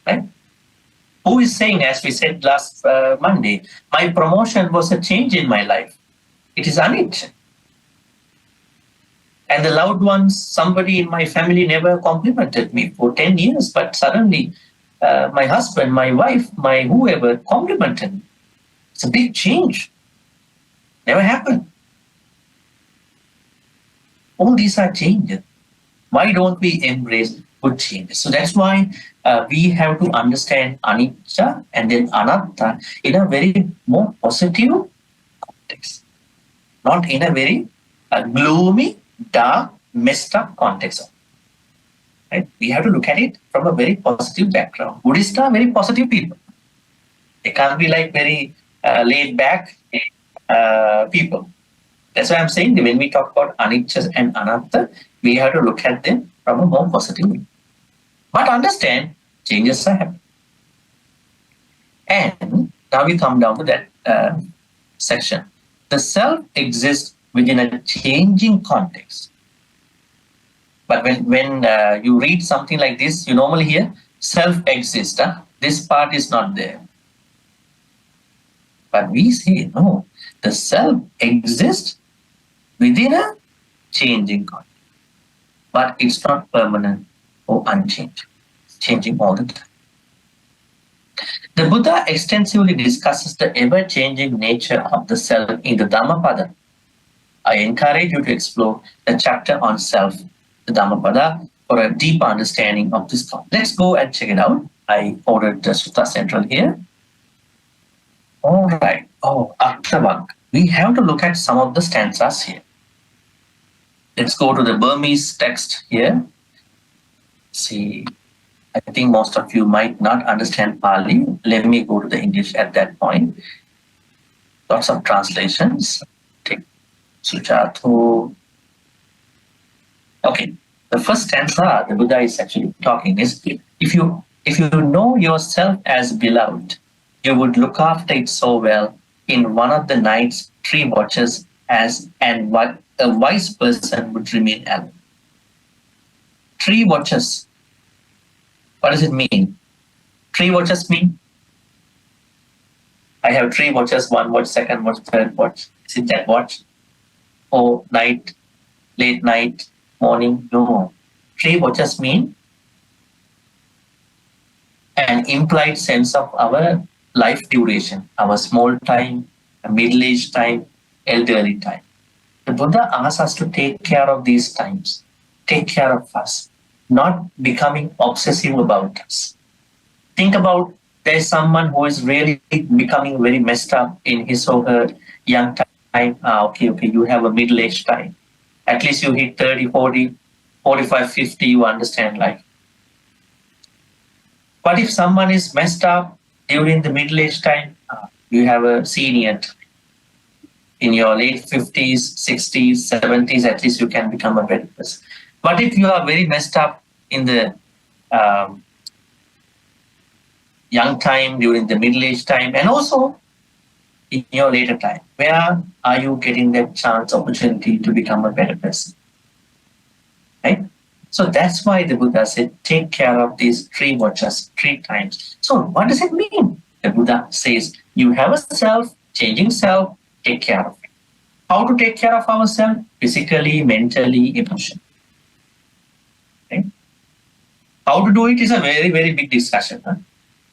Right? Who is saying, as we said last Monday, my promotion was a change in my life? It is anicca. And the loved ones, somebody in my family never complimented me for 10 years, but suddenly my husband, my wife, my whoever complimented me. It's a big change. Never happened. All these are changes. Why don't we embrace good changes? So that's why we have to understand anicca and then anattā in a very more positive context, not in a very gloomy, dark, messed up context. Right? We have to look at it from a very positive background. Buddhists are very positive people. They can't be like very laid back people. That's why I'm saying that when we talk about anicca and anattā, we have to look at them from a more positive way. But understand, changes are happening. And now we come down to that section. The self exists within a changing context. But when you read something like this, you normally hear self exists. This part is not there. But we say, no, the self exists within a changing context. But it's not permanent or unchanged. It's changing all the time. The Buddha extensively discusses the ever-changing nature of the self in the Dhammapada. I encourage you to explore the chapter on self, the Dhammapada, for a deeper understanding of this concept. Let's go and check it out. I ordered the Sutta Central here. All right. Oh, Aktavak. We have to look at some of the stanzas here. Let's go to the Burmese text here. See, I think most of you might not understand Pali. Let me go to the English at that point. Lots of translations. Take Sujato. Okay, the first stanza the Buddha is actually talking is, if you know yourself as beloved, you would look after it so well in one of the night's 3 watches as and what a wise person would remain alone. 3 watches. What does it mean? 3 watches mean? I have 3 watches, 1 watch, 2nd watch, 3rd watch. Is it that watch? Or night, late night, morning? No. 3 watches mean an implied sense of our life duration, our small time, middle-aged time, elderly time. The Buddha asks us to take care of these times, take care of us, not becoming obsessive about us. Think about there's someone who is really becoming very messed up in his or her young time. Okay, you have a middle-aged time. At least you hit 30, 40, 45, 50, you understand life. But if someone is messed up during the middle-aged time, you have a senior in your late 50s, 60s, 70s, at least you can become a better person. But if you are very messed up in the young time, during the middle-aged time, and also in your later time, where are you getting that chance, opportunity to become a better person? Right? So that's why the Buddha said, take care of these three watches, three times. So what does it mean? The Buddha says, you have a self, changing self, take care of it. How to take care of ourselves? Physically, mentally, emotionally. Okay? How to do it is a very, very big discussion. Huh?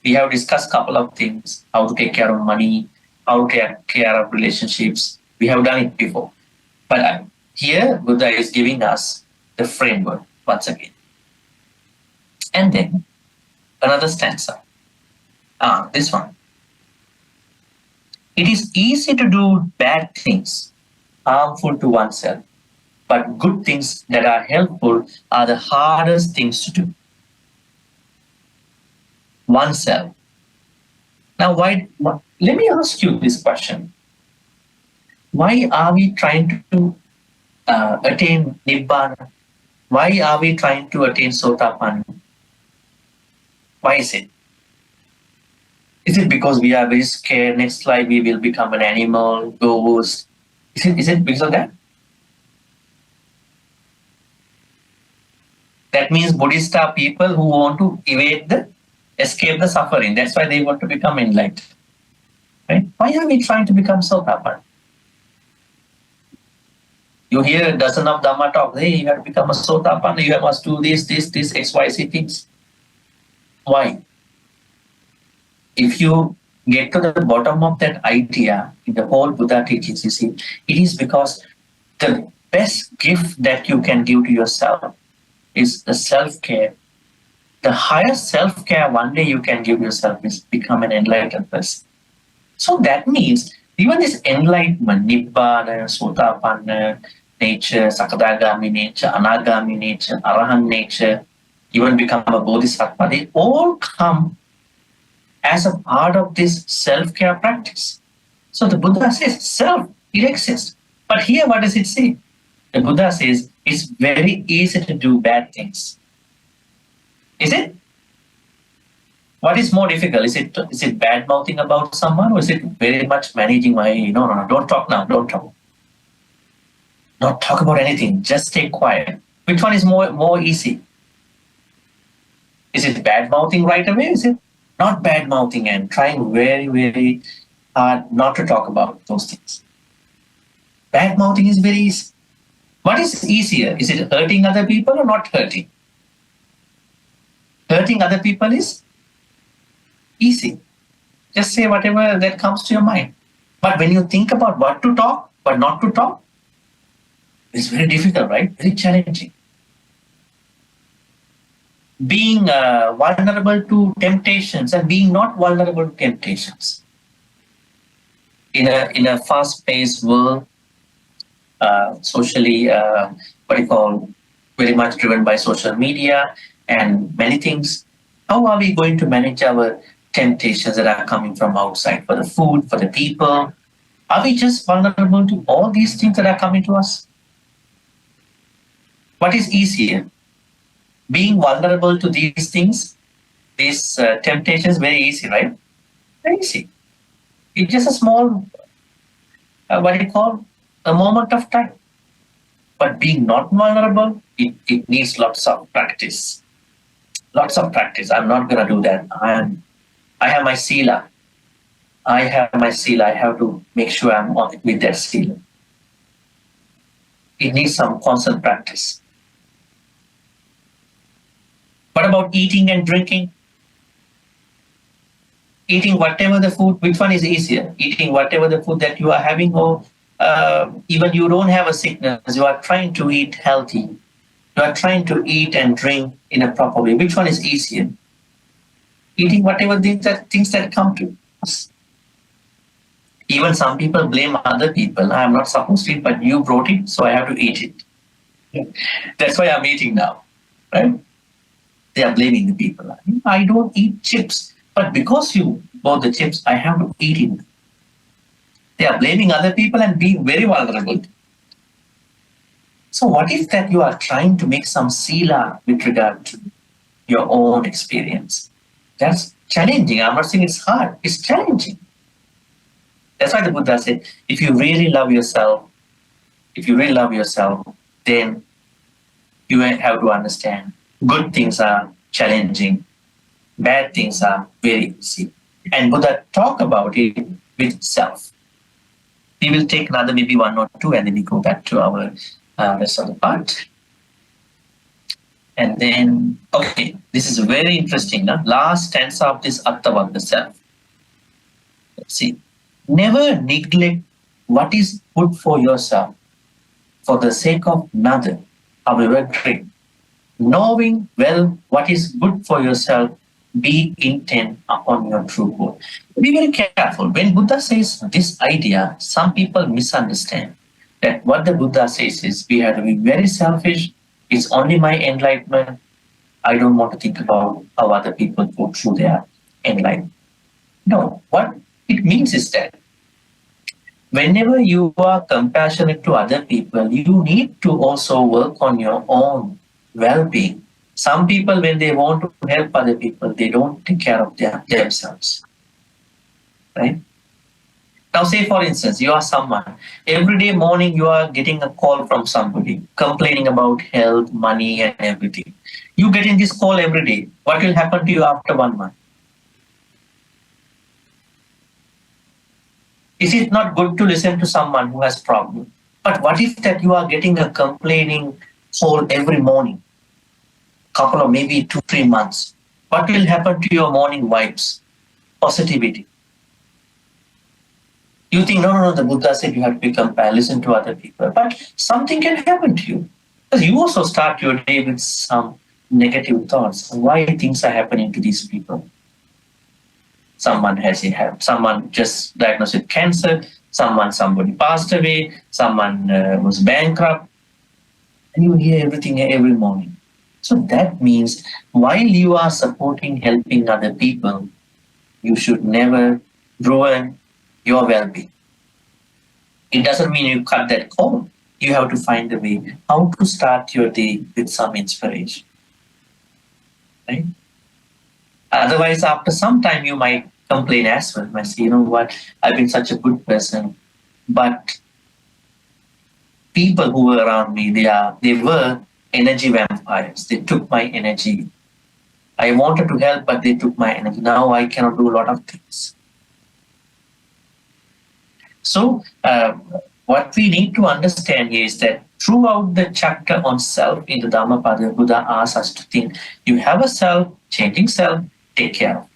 We have discussed a couple of things, how to take care of money, how to take care of relationships. We have done it before. But here, Buddha is giving us the framework once again. And then another stanza. This one. It is easy to do bad things, harmful to oneself, but good things that are helpful are the hardest things to do. Oneself. Now, let me ask you this question. Why are we trying to attain Nibbana? Why are we trying to attain Sotapanna? Why is it? Is it because we are very scared next life we will become an animal, ghost? Is it because of that? That means Buddhists are people who want to escape the suffering. That's why they want to become enlightened. Right? Why are we trying to become Sotapanna? You hear a dozen of Dhamma talk, hey, you have to become a Sotapanna, you must do this, XYZ things. Why? If you get to the bottom of that idea in the whole Buddha teachings, you see, it is because the best gift that you can give to yourself is the self-care. The highest self-care one day you can give yourself is become an enlightened person. So that means even this enlightenment, Nibbana, Sotapanna nature, Sakadagami nature, Anagami nature, Arahant nature, even become a Bodhisattva, they all come as a part of this self-care practice. So the Buddha says self, it exists. But here what does it say? The Buddha says it's very easy to do bad things. Is it? What is more difficult? Is it bad mouthing about someone, or is it very much managing my no, don't talk now, don't talk. Not talk about anything, just stay quiet. Which one is more easy? Is it bad mouthing right away? Is it not bad mouthing and trying very, very hard not to talk about those things? Bad mouthing is very easy. What is easier? Is it hurting other people or not hurting? Hurting other people is easy. Just say whatever that comes to your mind. But when you think about what to talk, but not to talk, it's very difficult, right? Very challenging. Being vulnerable to temptations and being not vulnerable to temptations. In a fast-paced world, socially, very much driven by social media and many things, how are we going to manage our temptations that are coming from outside for the food, for the people? Are we just vulnerable to all these things that are coming to us? What is easier? Being vulnerable to these things, these temptations, very easy, right? Very easy. It's just a small, a moment of time. But being not vulnerable, it needs lots of practice. Lots of practice. I'm not going to do that. I have my Sila. I have to make sure I'm on with that Sila. It needs some constant practice. What about eating and drinking? eating whatever the food, which one is easier? Eating whatever the food that you are having, or even you don't have a sickness, you are trying to eat healthy. You are trying to eat and drink in a proper way. Which one is easier? Eating whatever things that come to us. Even some people blame other people. I am not supposed to eat, but you brought it, so I have to eat it. That's why I'm eating now, right? They are blaming the people. I don't eat chips, but because you bought the chips, I have to eat it. They are blaming other people and being very vulnerable. So what if that you are trying to make some sila with regard to your own experience? That's challenging. I'm not saying it's hard. It's challenging. That's why the Buddha said, if you really love yourself, then you have to understand good things are challenging, bad things are very easy. And Buddha talk about it with self. We will take another maybe one or two, and then we go back to our rest of the part. And then, okay, this is very interesting. Last stanza of this Attawa, the self. Let's see. Never neglect what is good for yourself for the sake of another, however great. Knowing well what is good for yourself, be intent upon your true goal. Be very careful. When Buddha says this idea, some people misunderstand that what the Buddha says is we have to be very selfish. It's only my enlightenment. I don't want to think about how other people go through their enlightenment. No, what it means is that whenever you are compassionate to other people, you need to also work on your own well-being. Some people, when they want to help other people, they don't take care of themselves. Right? Now, say for instance, you are someone, every day morning you are getting a call from somebody complaining about health, money, and everything. You getting this call every day. What will happen to you after 1 month? Is it not good to listen to someone who has problem? But what if that you are getting a complaining call every morning, couple of maybe 2-3 months? What will happen to your morning vibes, positivity? You think, no, the Buddha said you have to be compassionate, listen to other people. But something can happen to you. Because you also start your day with some negative thoughts. Why things are happening to these people? Someone just diagnosed with cancer, somebody passed away, someone was bankrupt. And you hear everything every morning. So that means while you are supporting, helping other people, you should never ruin your well-being. It doesn't mean you cut that call. You have to find a way how to start your day with some inspiration. Right? Otherwise, after some time, you might complain as well. You might say, you know what, I've been such a good person, but people who were around me, they were energy vampires. They took my energy. I wanted to help, but they took my energy. Now I cannot do a lot of things. So what we need to understand here is that throughout the chapter on self in the Dhammapada, Buddha asks us to think, you have a self, changing self, take care of.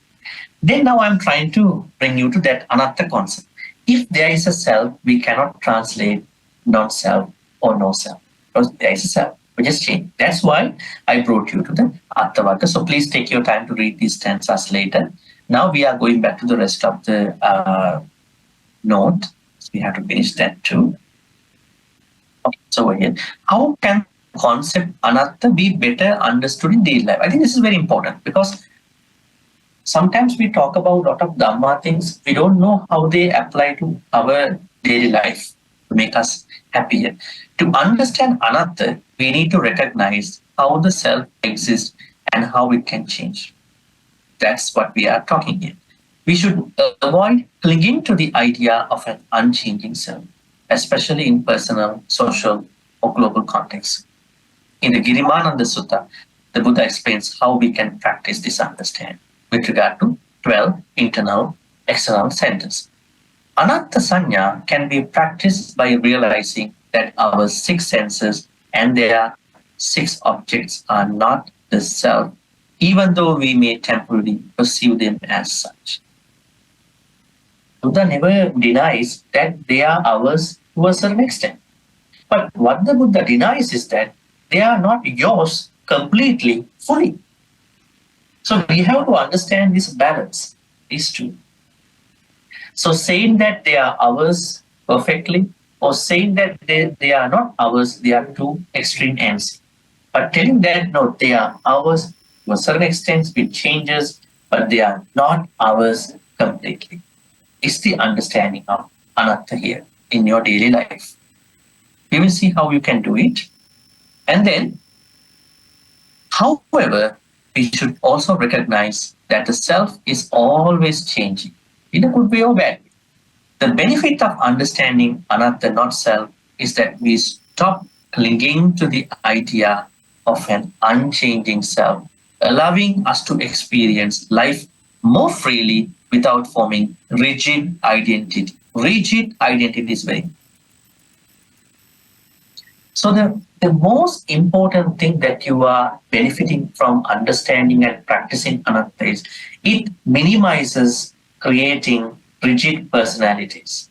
Then now I'm trying to bring you to that Anattā concept. If there is a self, we cannot translate non-self or no self. Because there is a self, we just change. That's why I brought you to the Attavaka. So please take your time to read these stanzas later. Now we are going back to the rest of the note. So we have to finish that too. Okay, so over here, how can the concept Anattā be better understood in daily life? I think this is very important because sometimes we talk about a lot of Dhamma things. We don't know how they apply to our daily life to make us happier. To understand Anattā, we need to recognize how the self exists and how it can change. That's what we are talking here. We should avoid clinging to the idea of an unchanging self, especially in personal, social, or global contexts. In the Girimananda Sutta, the Buddha explains how we can practice this understanding with regard to 12 internal, external centers. Anattā Sanya can be practiced by realizing that our 6 senses and their 6 objects are not the self, even though we may temporarily perceive them as such. Buddha never denies that they are ours to a certain extent. But what the Buddha denies is that they are not yours completely, fully. So we have to understand this balance, these two. So saying that they are ours perfectly or saying that they are not ours, they are two extreme ends. But telling that no, they are ours to a certain extent with changes, but they are not ours completely. Is the understanding of anatta here in your daily life. We will see how you can do it. And then, however, we should also recognize that the self is always changing in a good way or bad way. The benefit of understanding anatta, not self, is that we stop clinging to the idea of an unchanging self, allowing us to experience life more freely without forming rigid identity. Rigid identity is very. So the most important thing that you are benefiting from understanding and practicing anatta is it minimizes creating rigid personalities.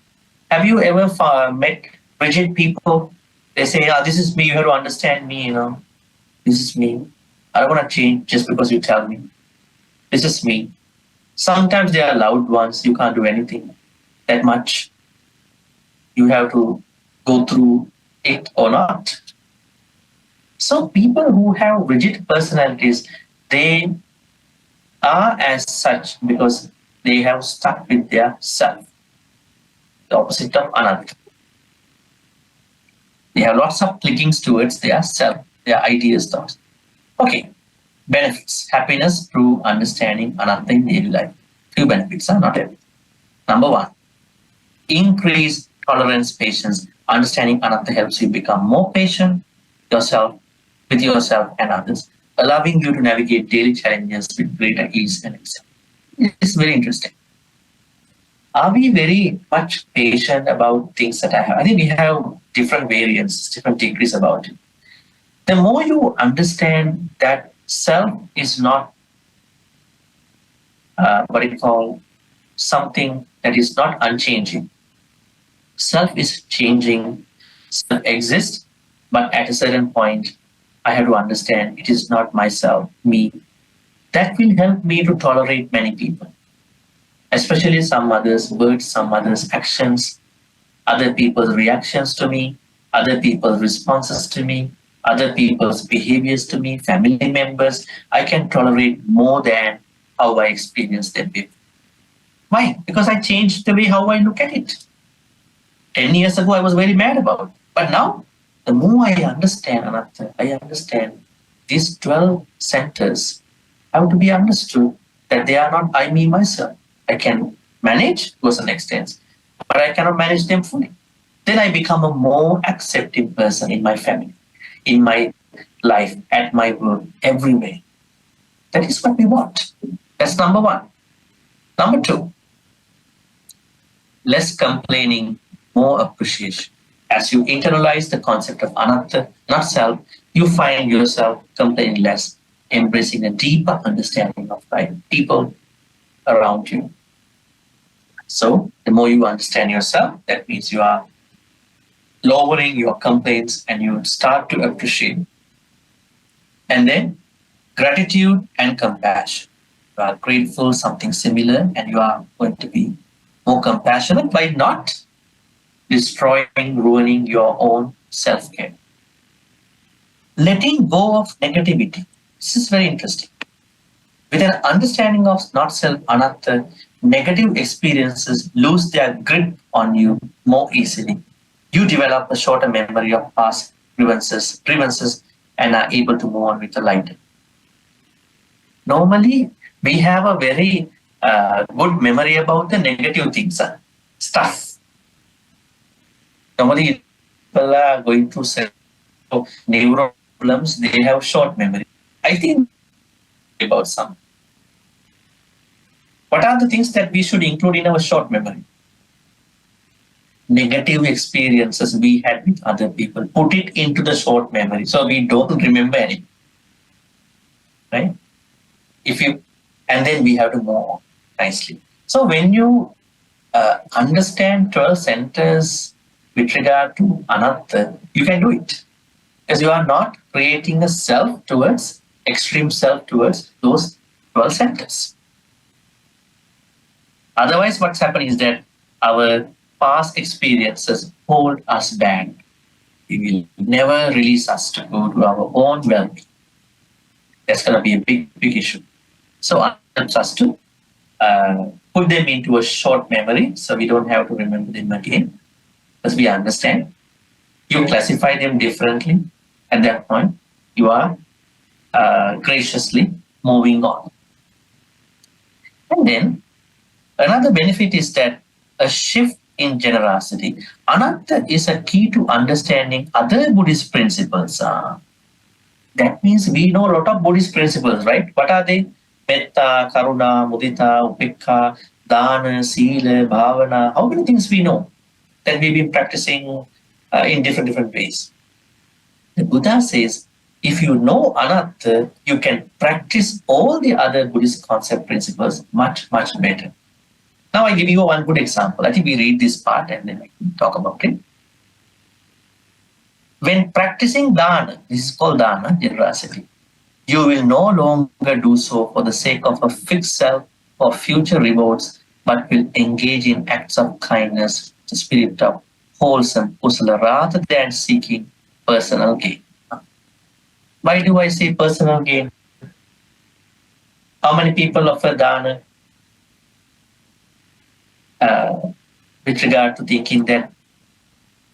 Have you ever met rigid people? They say, this is me, you have to understand me, this is me. I don't want to change just because you tell me. This is me. Sometimes they are loud ones, you can't do anything that much. You have to go through it or not. So people who have rigid personalities, they are as such because they have stuck with their self, the opposite of anatta. They have lots of clickings towards their self, their ideas, thoughts. Okay, benefits. Happiness through understanding anatta in daily life. Few benefits are not everything. Number one, increase tolerance, patience. Understanding anatta helps you become more patient with yourself and others, allowing you to navigate daily challenges with greater ease and acceptance. It's very interesting. Are we very much patient about things that I have? I think we have different variants, different degrees about it. The more you understand that self is not what you call something that is not unchanging. Self is changing, self exists, but at a certain point, I have to understand it is not myself, me. That will help me to tolerate many people, especially some others' words, some others' actions, other people's reactions to me, other people's responses to me, other people's behaviors to me, family members. I can tolerate more than how I experience them before. Why? Because I changed the way how I look at it. 10 years ago, I was very mad about it. But now, the more I understand Anattā, I understand these 12 centers have to be understood that they are not I, me, myself. I can manage to a certain extent, but I cannot manage them fully. Then I become a more accepting person in my family, in my life, at my work, everywhere. That is what we want. That's number one. Number two, less complaining, more appreciation. As you internalize the concept of anatta, not self, you find yourself complaining less, embracing a deeper understanding of life, people around you. So the more you understand yourself, that means you are lowering your complaints and you start to appreciate. And then gratitude and compassion. You are grateful, something similar, and you are going to be more compassionate by not destroying, ruining your own self-care. Letting go of negativity. This is very interesting. With an understanding of not self, anatta, negative experiences lose their grip on you more easily. You develop a shorter memory of past grievances and are able to move on with a lighter. Normally, we have a very good memory about the negative things, stuff. Normally, people are going through neuro problems, they have short memory. I think about some. What are the things that we should include in our short memory? Negative experiences we had with other people. Put it into the short memory so we don't remember anything. Right? And then we have to move on nicely. So when you understand 12 centers with regard to Anattā, you can do it. Because you are not creating a self towards, extreme self towards those 12 centers. Otherwise, what's happening is that our past experiences hold us back. It will never release us to go to our own well-being. That's going to be a big issue. So it helps us to put them into a short memory so we don't have to remember them again. Because we understand. You classify them differently. At that point, you are graciously moving on. And then another benefit is that a shift in generosity. Anattā is a key to understanding other Buddhist principles. That means we know a lot of Buddhist principles, right? What are they? Metta, Karuna, Mudita, Upekkha, Dana, Sila, Bhavana. How many things we know that we've been practicing in different ways? The Buddha says, if you know Anattā, you can practice all the other Buddhist concept principles much better. Now I give you one good example. I think we read this part and then we can talk about it. When practicing dana, this is called dana, generosity, you will no longer do so for the sake of a fixed self or future rewards, but will engage in acts of kindness, the spirit of wholesome kusala, rather than seeking personal gain. Why do I say personal gain? How many people offer dana with regard to thinking that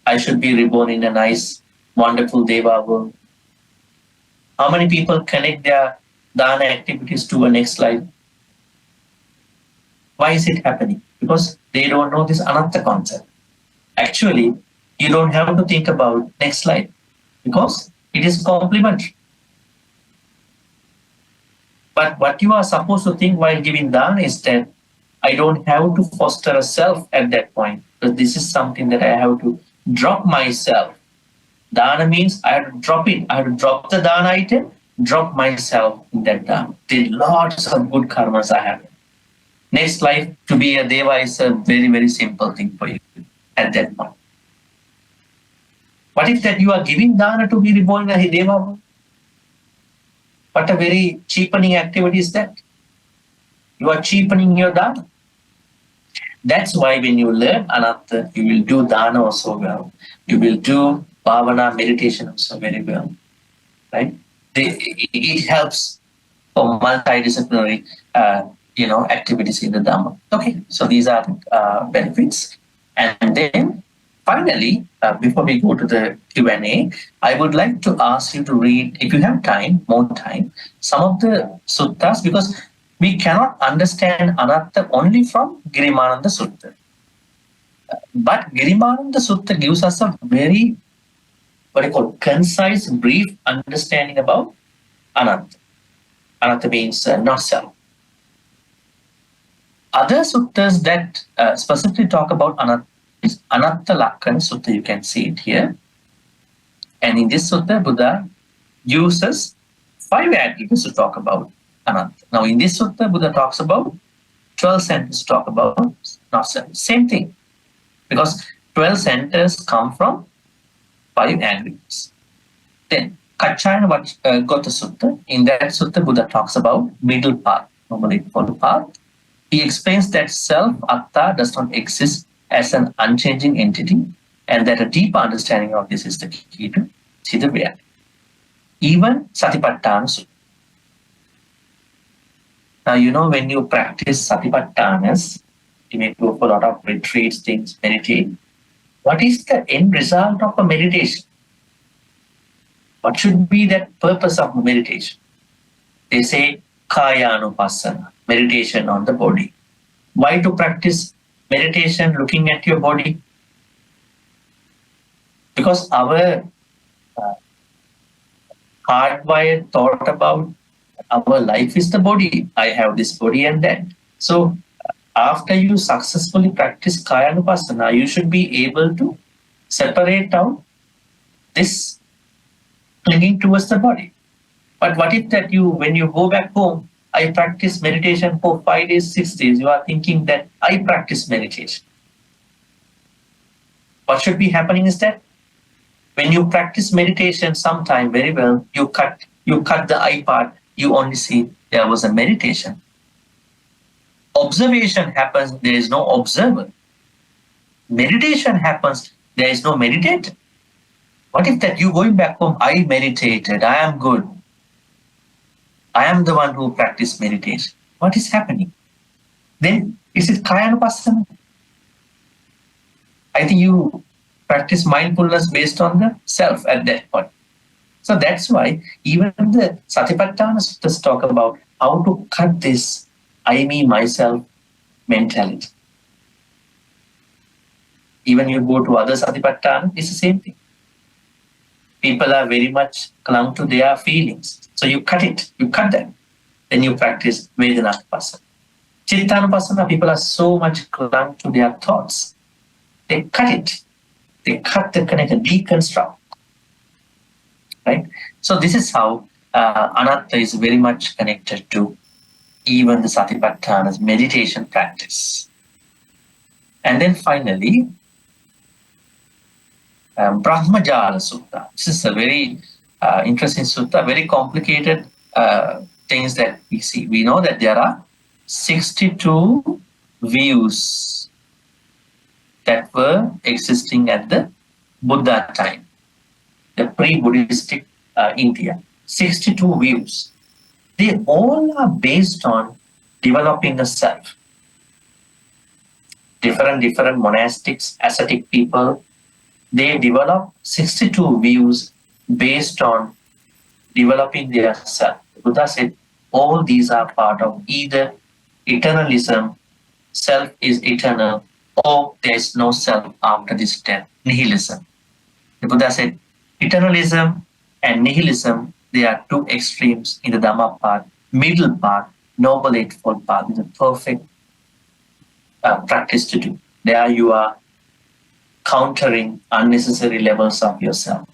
I should be reborn in a nice, wonderful Deva world? How many people connect their dana activities to a next life? Why is it happening? Because they don't know this Anattā concept. Actually, you don't have to think about next life because it is complementary. But what you are supposed to think while giving dana is that I don't have to foster a self at that point, but this is something that I have to drop myself. Dana means I have to drop it. I have to drop the dana item, drop myself in that dana. There's lots of good karmas I have. Next life, to be a deva is a very simple thing for you at that point. What if that you are giving dana to be reborn in a deva? What a very cheapening activity is that? You are cheapening your dana. That's why when you learn Anattā, you will do dana also well. You will do Bhavana meditation also very well. Right? It helps for multidisciplinary activities in the Dharma. Okay, so these are benefits. And then finally, before we go to the Q&A, I would like to ask you to read, if you have time, more time, some of the suttas, because we cannot understand Anattā only from Girimananda Sutta. But Girimananda Sutta gives us a very, concise, brief understanding about Anattā. Anattā means not self. Other suttas that specifically talk about Anattā is Anattā Lakkana Sutta. You can see it here. And in this sutta, Buddha uses 5 attributes to talk about Anattā. Now, in this sutta, Buddha talks about 12 centers to talk about not self. Same thing. Because 12 centers come from 5 attributes. Then, Kachayana Gota Sutta. In that sutta, Buddha talks about middle path, normally follow path. He explains that self, Atta, does not exist as an unchanging entity, and that a deeper understanding of this is the key to see the reality. Even Satipatthana Sutta. Now, when you practice Satipatthanas, you may go for a lot of retreats, things, meditate. What is the end result of a meditation? What should be the purpose of meditation? They say, Kayanupassana, meditation on the body. Why to practice meditation looking at your body? Because our hardwired thought about our life is the body. I have this body and that. So after you successfully practice Kayanupassana, you should be able to separate out this clinging towards the body. But what if that when you go back home, I practice meditation for 5 days, 6 days, you are thinking that I practice meditation. what should be happening is that when you practice meditation sometime very well, you cut the I part, you only see there was a meditation. Observation happens, there is no observer. Meditation happens, there is no meditator. What if that you going back home, I meditated, I am good. I am the one who practiced meditation. What is happening? Then is it Kayanupassana? I think you practice mindfulness based on the self at that point. So that's why even the Satipatthana Suttas talk about how to cut this I, me, myself mentality. Even you go to other Satipatthana, it's the same thing. People are very much clung to their feelings. So you cut them. Then you practice Vedananupassana. Chittanupassana, people are so much clung to their thoughts. They cut it. They cut the connection, deconstruct. Right? So this is how Anattā is very much connected to even the Satipatthana's meditation practice. And then finally, Brahmajala Sutta. This is a very interesting sutta, very complicated things that we see. We know that there are 62 views that were existing at the Buddha time, the pre-Buddhistic India. 62 views. They all are based on developing a self. Different monastics, ascetic people, they develop 62 views based on developing their self. Buddha said all these are part of either eternalism, self is eternal, or there is no self after this death, nihilism. The Buddha said eternalism and nihilism, they are two extremes in the Dhamma path. Middle path, noble eightfold path, is a perfect practice to do. There you are countering unnecessary levels of yourself.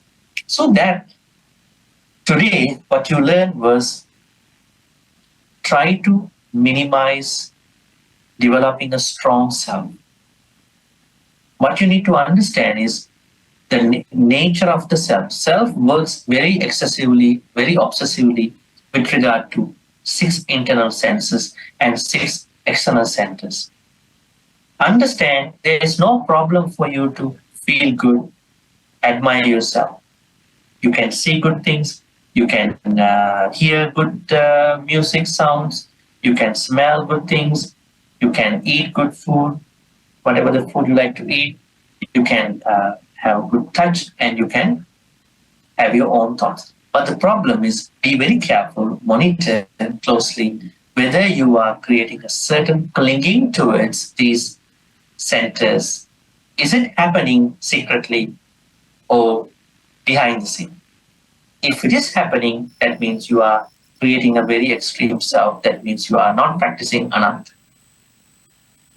So that today what you learned was try to minimize developing a strong self. What you need to understand is the nature of the self. Self works very excessively, very obsessively with regard to 6 internal senses and 6 external centers. Understand there is no problem for you to feel good, admire yourself. You can see good things, you can hear good music sounds, you can smell good things, you can eat good food, whatever the food you like to eat, you can have good touch, and you can have your own thoughts. But the problem is, be very careful, monitor closely whether you are creating a certain clinging towards these centers. Is it happening secretly or behind the scene? If it is happening, that means you are creating a very extreme self. That means you are not practicing Anattā.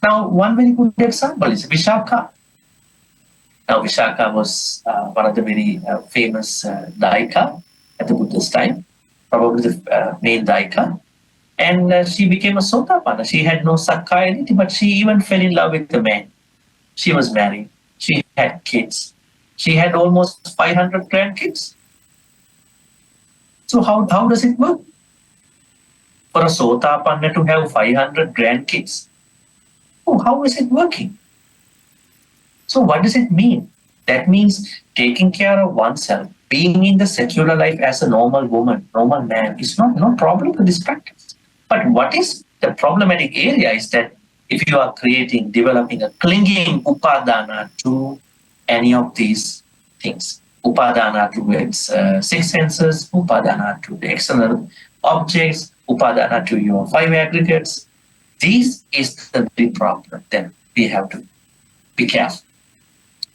Now, one very good example is Vishaka. Now, Vishaka was one of the very famous Daika at the Buddha's time, probably the main Daika. And she became a Sotapanna. She had no Sakkaya, but she even fell in love with the man. She was married. She had kids. She had almost 500 grandkids. So how does it work? For a Sotapanna to have 500 grandkids, how is it working? So what does it mean? That means taking care of oneself, being in the secular life as a normal woman, normal man, is no problem for this practice. But what is the problematic area is that if you are developing a clinging upadana to any of these things, upadana towards 6 senses, upadana to the external objects, upadana to your 5 aggregates, this is the big problem. Then we have to be careful.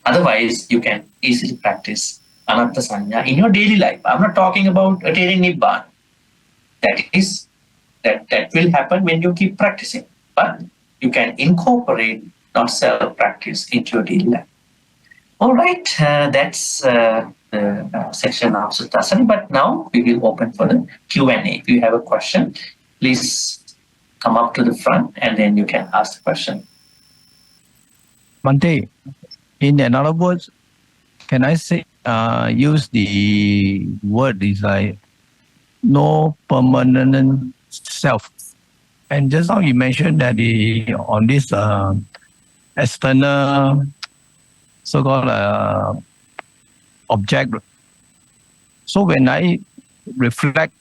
Otherwise, you can easily practice Anattā Sanya in your daily life. I'm not talking about attaining Nibbana. That will happen when you keep practicing. But you can incorporate not self-practice into your daily life. All right, that's the section of Suttasana. But now we will open for the Q&A. If you have a question, please come up to the front and then you can ask the question. Bhante, In another words, can I say use the word is like no permanent self? And just now you mentioned that on this external so-called object. So when I reflect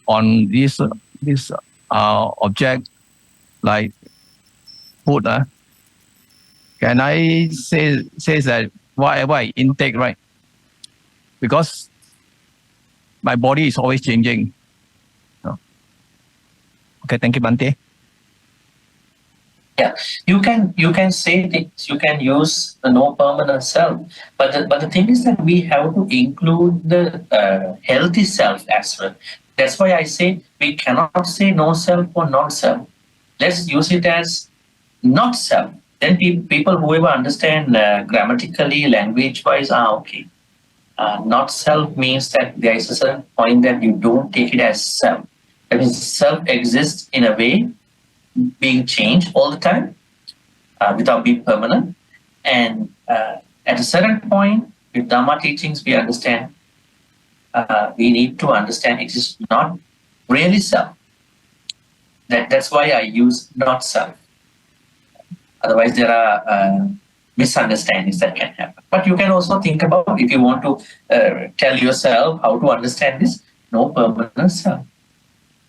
on this object like food, can I say that whatever I intake, right? Because my body is always changing. Okay, thank you, Bhante. Yeah, you can say this. You can use the no permanent self, but the thing is that we have to include the healthy self as well. That's why I say we cannot say no self or non self. Let's use it as not self. Then people whoever understand grammatically, language wise, okay. Not self means that there is a certain point that you don't take it as self. That means self exists in a way, being changed all the time without being permanent. And at a certain point, with Dharma teachings, we understand we need to understand it is not really self. That's why I use not self. Otherwise, there are misunderstandings that can happen. But you can also think about if you want to tell yourself how to understand this, no permanent self.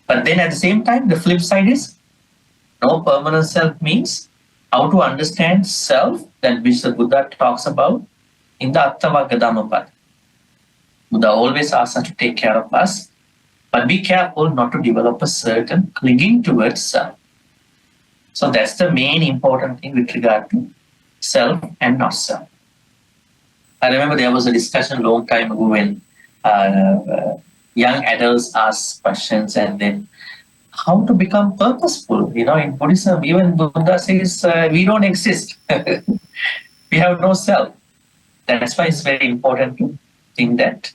But then at the same time, the flip side is no permanent self means how to understand self, that which the Buddha talks about in the Attavagga Dhammapada. Buddha always asks us to take care of us, but be careful not to develop a certain clinging towards self. So that's the main important thing with regard to self and not self. I remember there was a discussion a long time ago when young adults ask questions and then how to become purposeful. You know, in Buddhism, even Buddha says we don't exist. We have no self. That's why it's very important to think that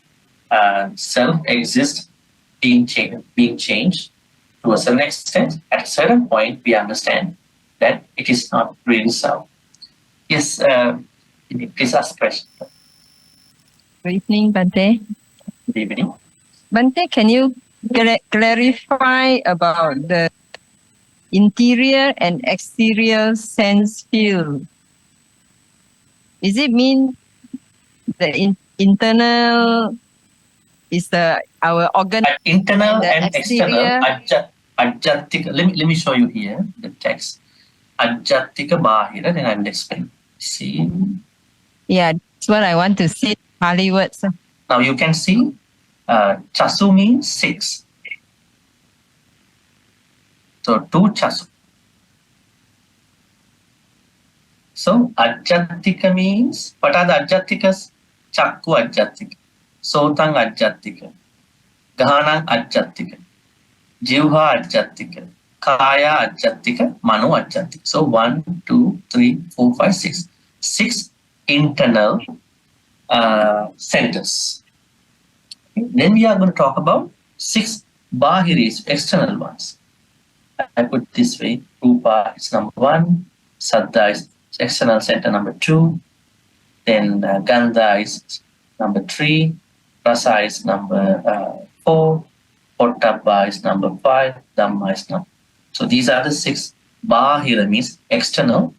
self exists being changed to a certain extent. At a certain point, we understand that it is not really self. Yes, please ask question. Good evening, Bhante. Good evening. Bhante, can you clarify about the interior and exterior sense field? Is it mean the internal is our organ? Internal and exterior? external. Ajjatika. Let me show you here the text. Ajjatika Bahira, then I will explain. See? Yeah, that's what I want to see. Pali words. Now you can see chasu means 6. So 2 chasu. So ajjatika means, what are the ajjatikas? Chakku ajjatika, sotang ajjatika, gahanang ajjatika, jivha ajjatika, kaya ajjatika, mano ajjatika. So 1, 2, 3, 4, 5, 6. 6 internal centers. Then we are going to talk about 6 bahiris, external ones. I put this way: Rupa is number 1, Saddha is external center number 2, then Gandha is number 3, Rasa is number 4, Pottappa is number 5, Dhamma is number. So these are the 6 bahira, means external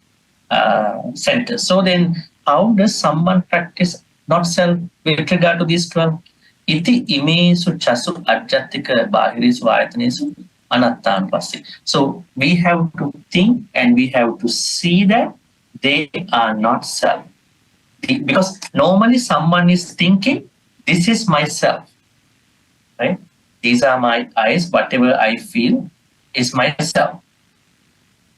centers. So then how does someone practice not self with regard to these 12? Iti imesu chasu ajjatika bahirisu ayatanesu anattā. So we have to think and we have to see that they are not self. Because normally someone is thinking, this is myself, right? These are my eyes, whatever I feel is myself.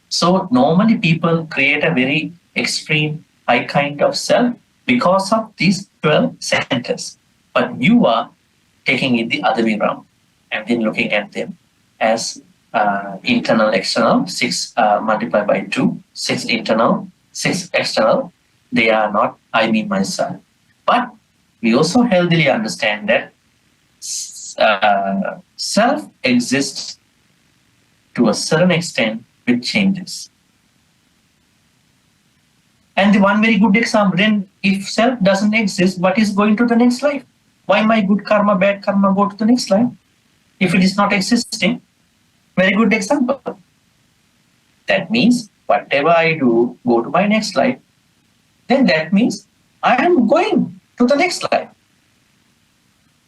So normally people create a very extreme, high kind of self because of these 12 centers. But you are taking it the other way around and then looking at them as internal, external, 6 multiplied by 2, 6 internal, 6 external. They are not I, me, myself. But we also healthily understand that self exists to a certain extent with changes. And one very good example. Then if self doesn't exist, what is going to the next life? Why my good karma, bad karma go to the next life? If it is not existing, very good example. That means whatever I do, go to my next life. Then that means I am going to the next life.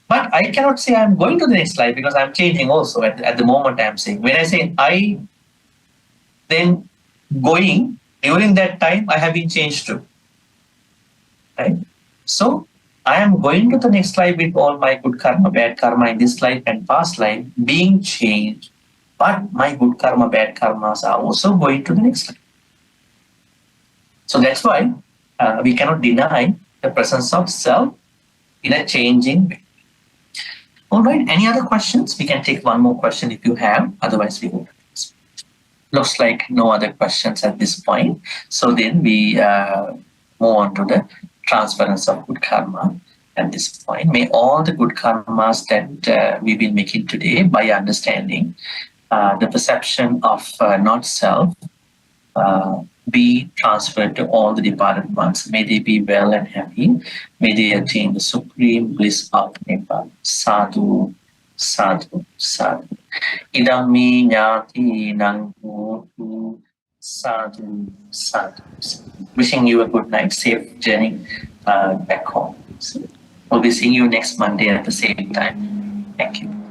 But I cannot say I am going to the next life because I am changing also at the moment I am saying. When I say I, then going, during that time I have been changed too. Right? So I am going to the next life with all my good karma, bad karma in this life and past life being changed. But my good karma, bad karmas are also going to the next life. So that's why we cannot deny the presence of self in a changing way. All right, any other questions? We can take one more question if you have, otherwise we go. Looks like no other questions at this point. So then we move on to the transference of good karma at this point. May all the good karmas that we've been making today by understanding the perception of not self be transferred to all the departed ones. May they be well and happy. May they attain the supreme bliss of Nepal. Sadhu, sadhu, sadhu. Idammi nyati nang hotu. Sadhu, sadhu, sadhu. Wishing you a good night, safe journey back home. So we'll be seeing you next Monday at the same time. Thank you.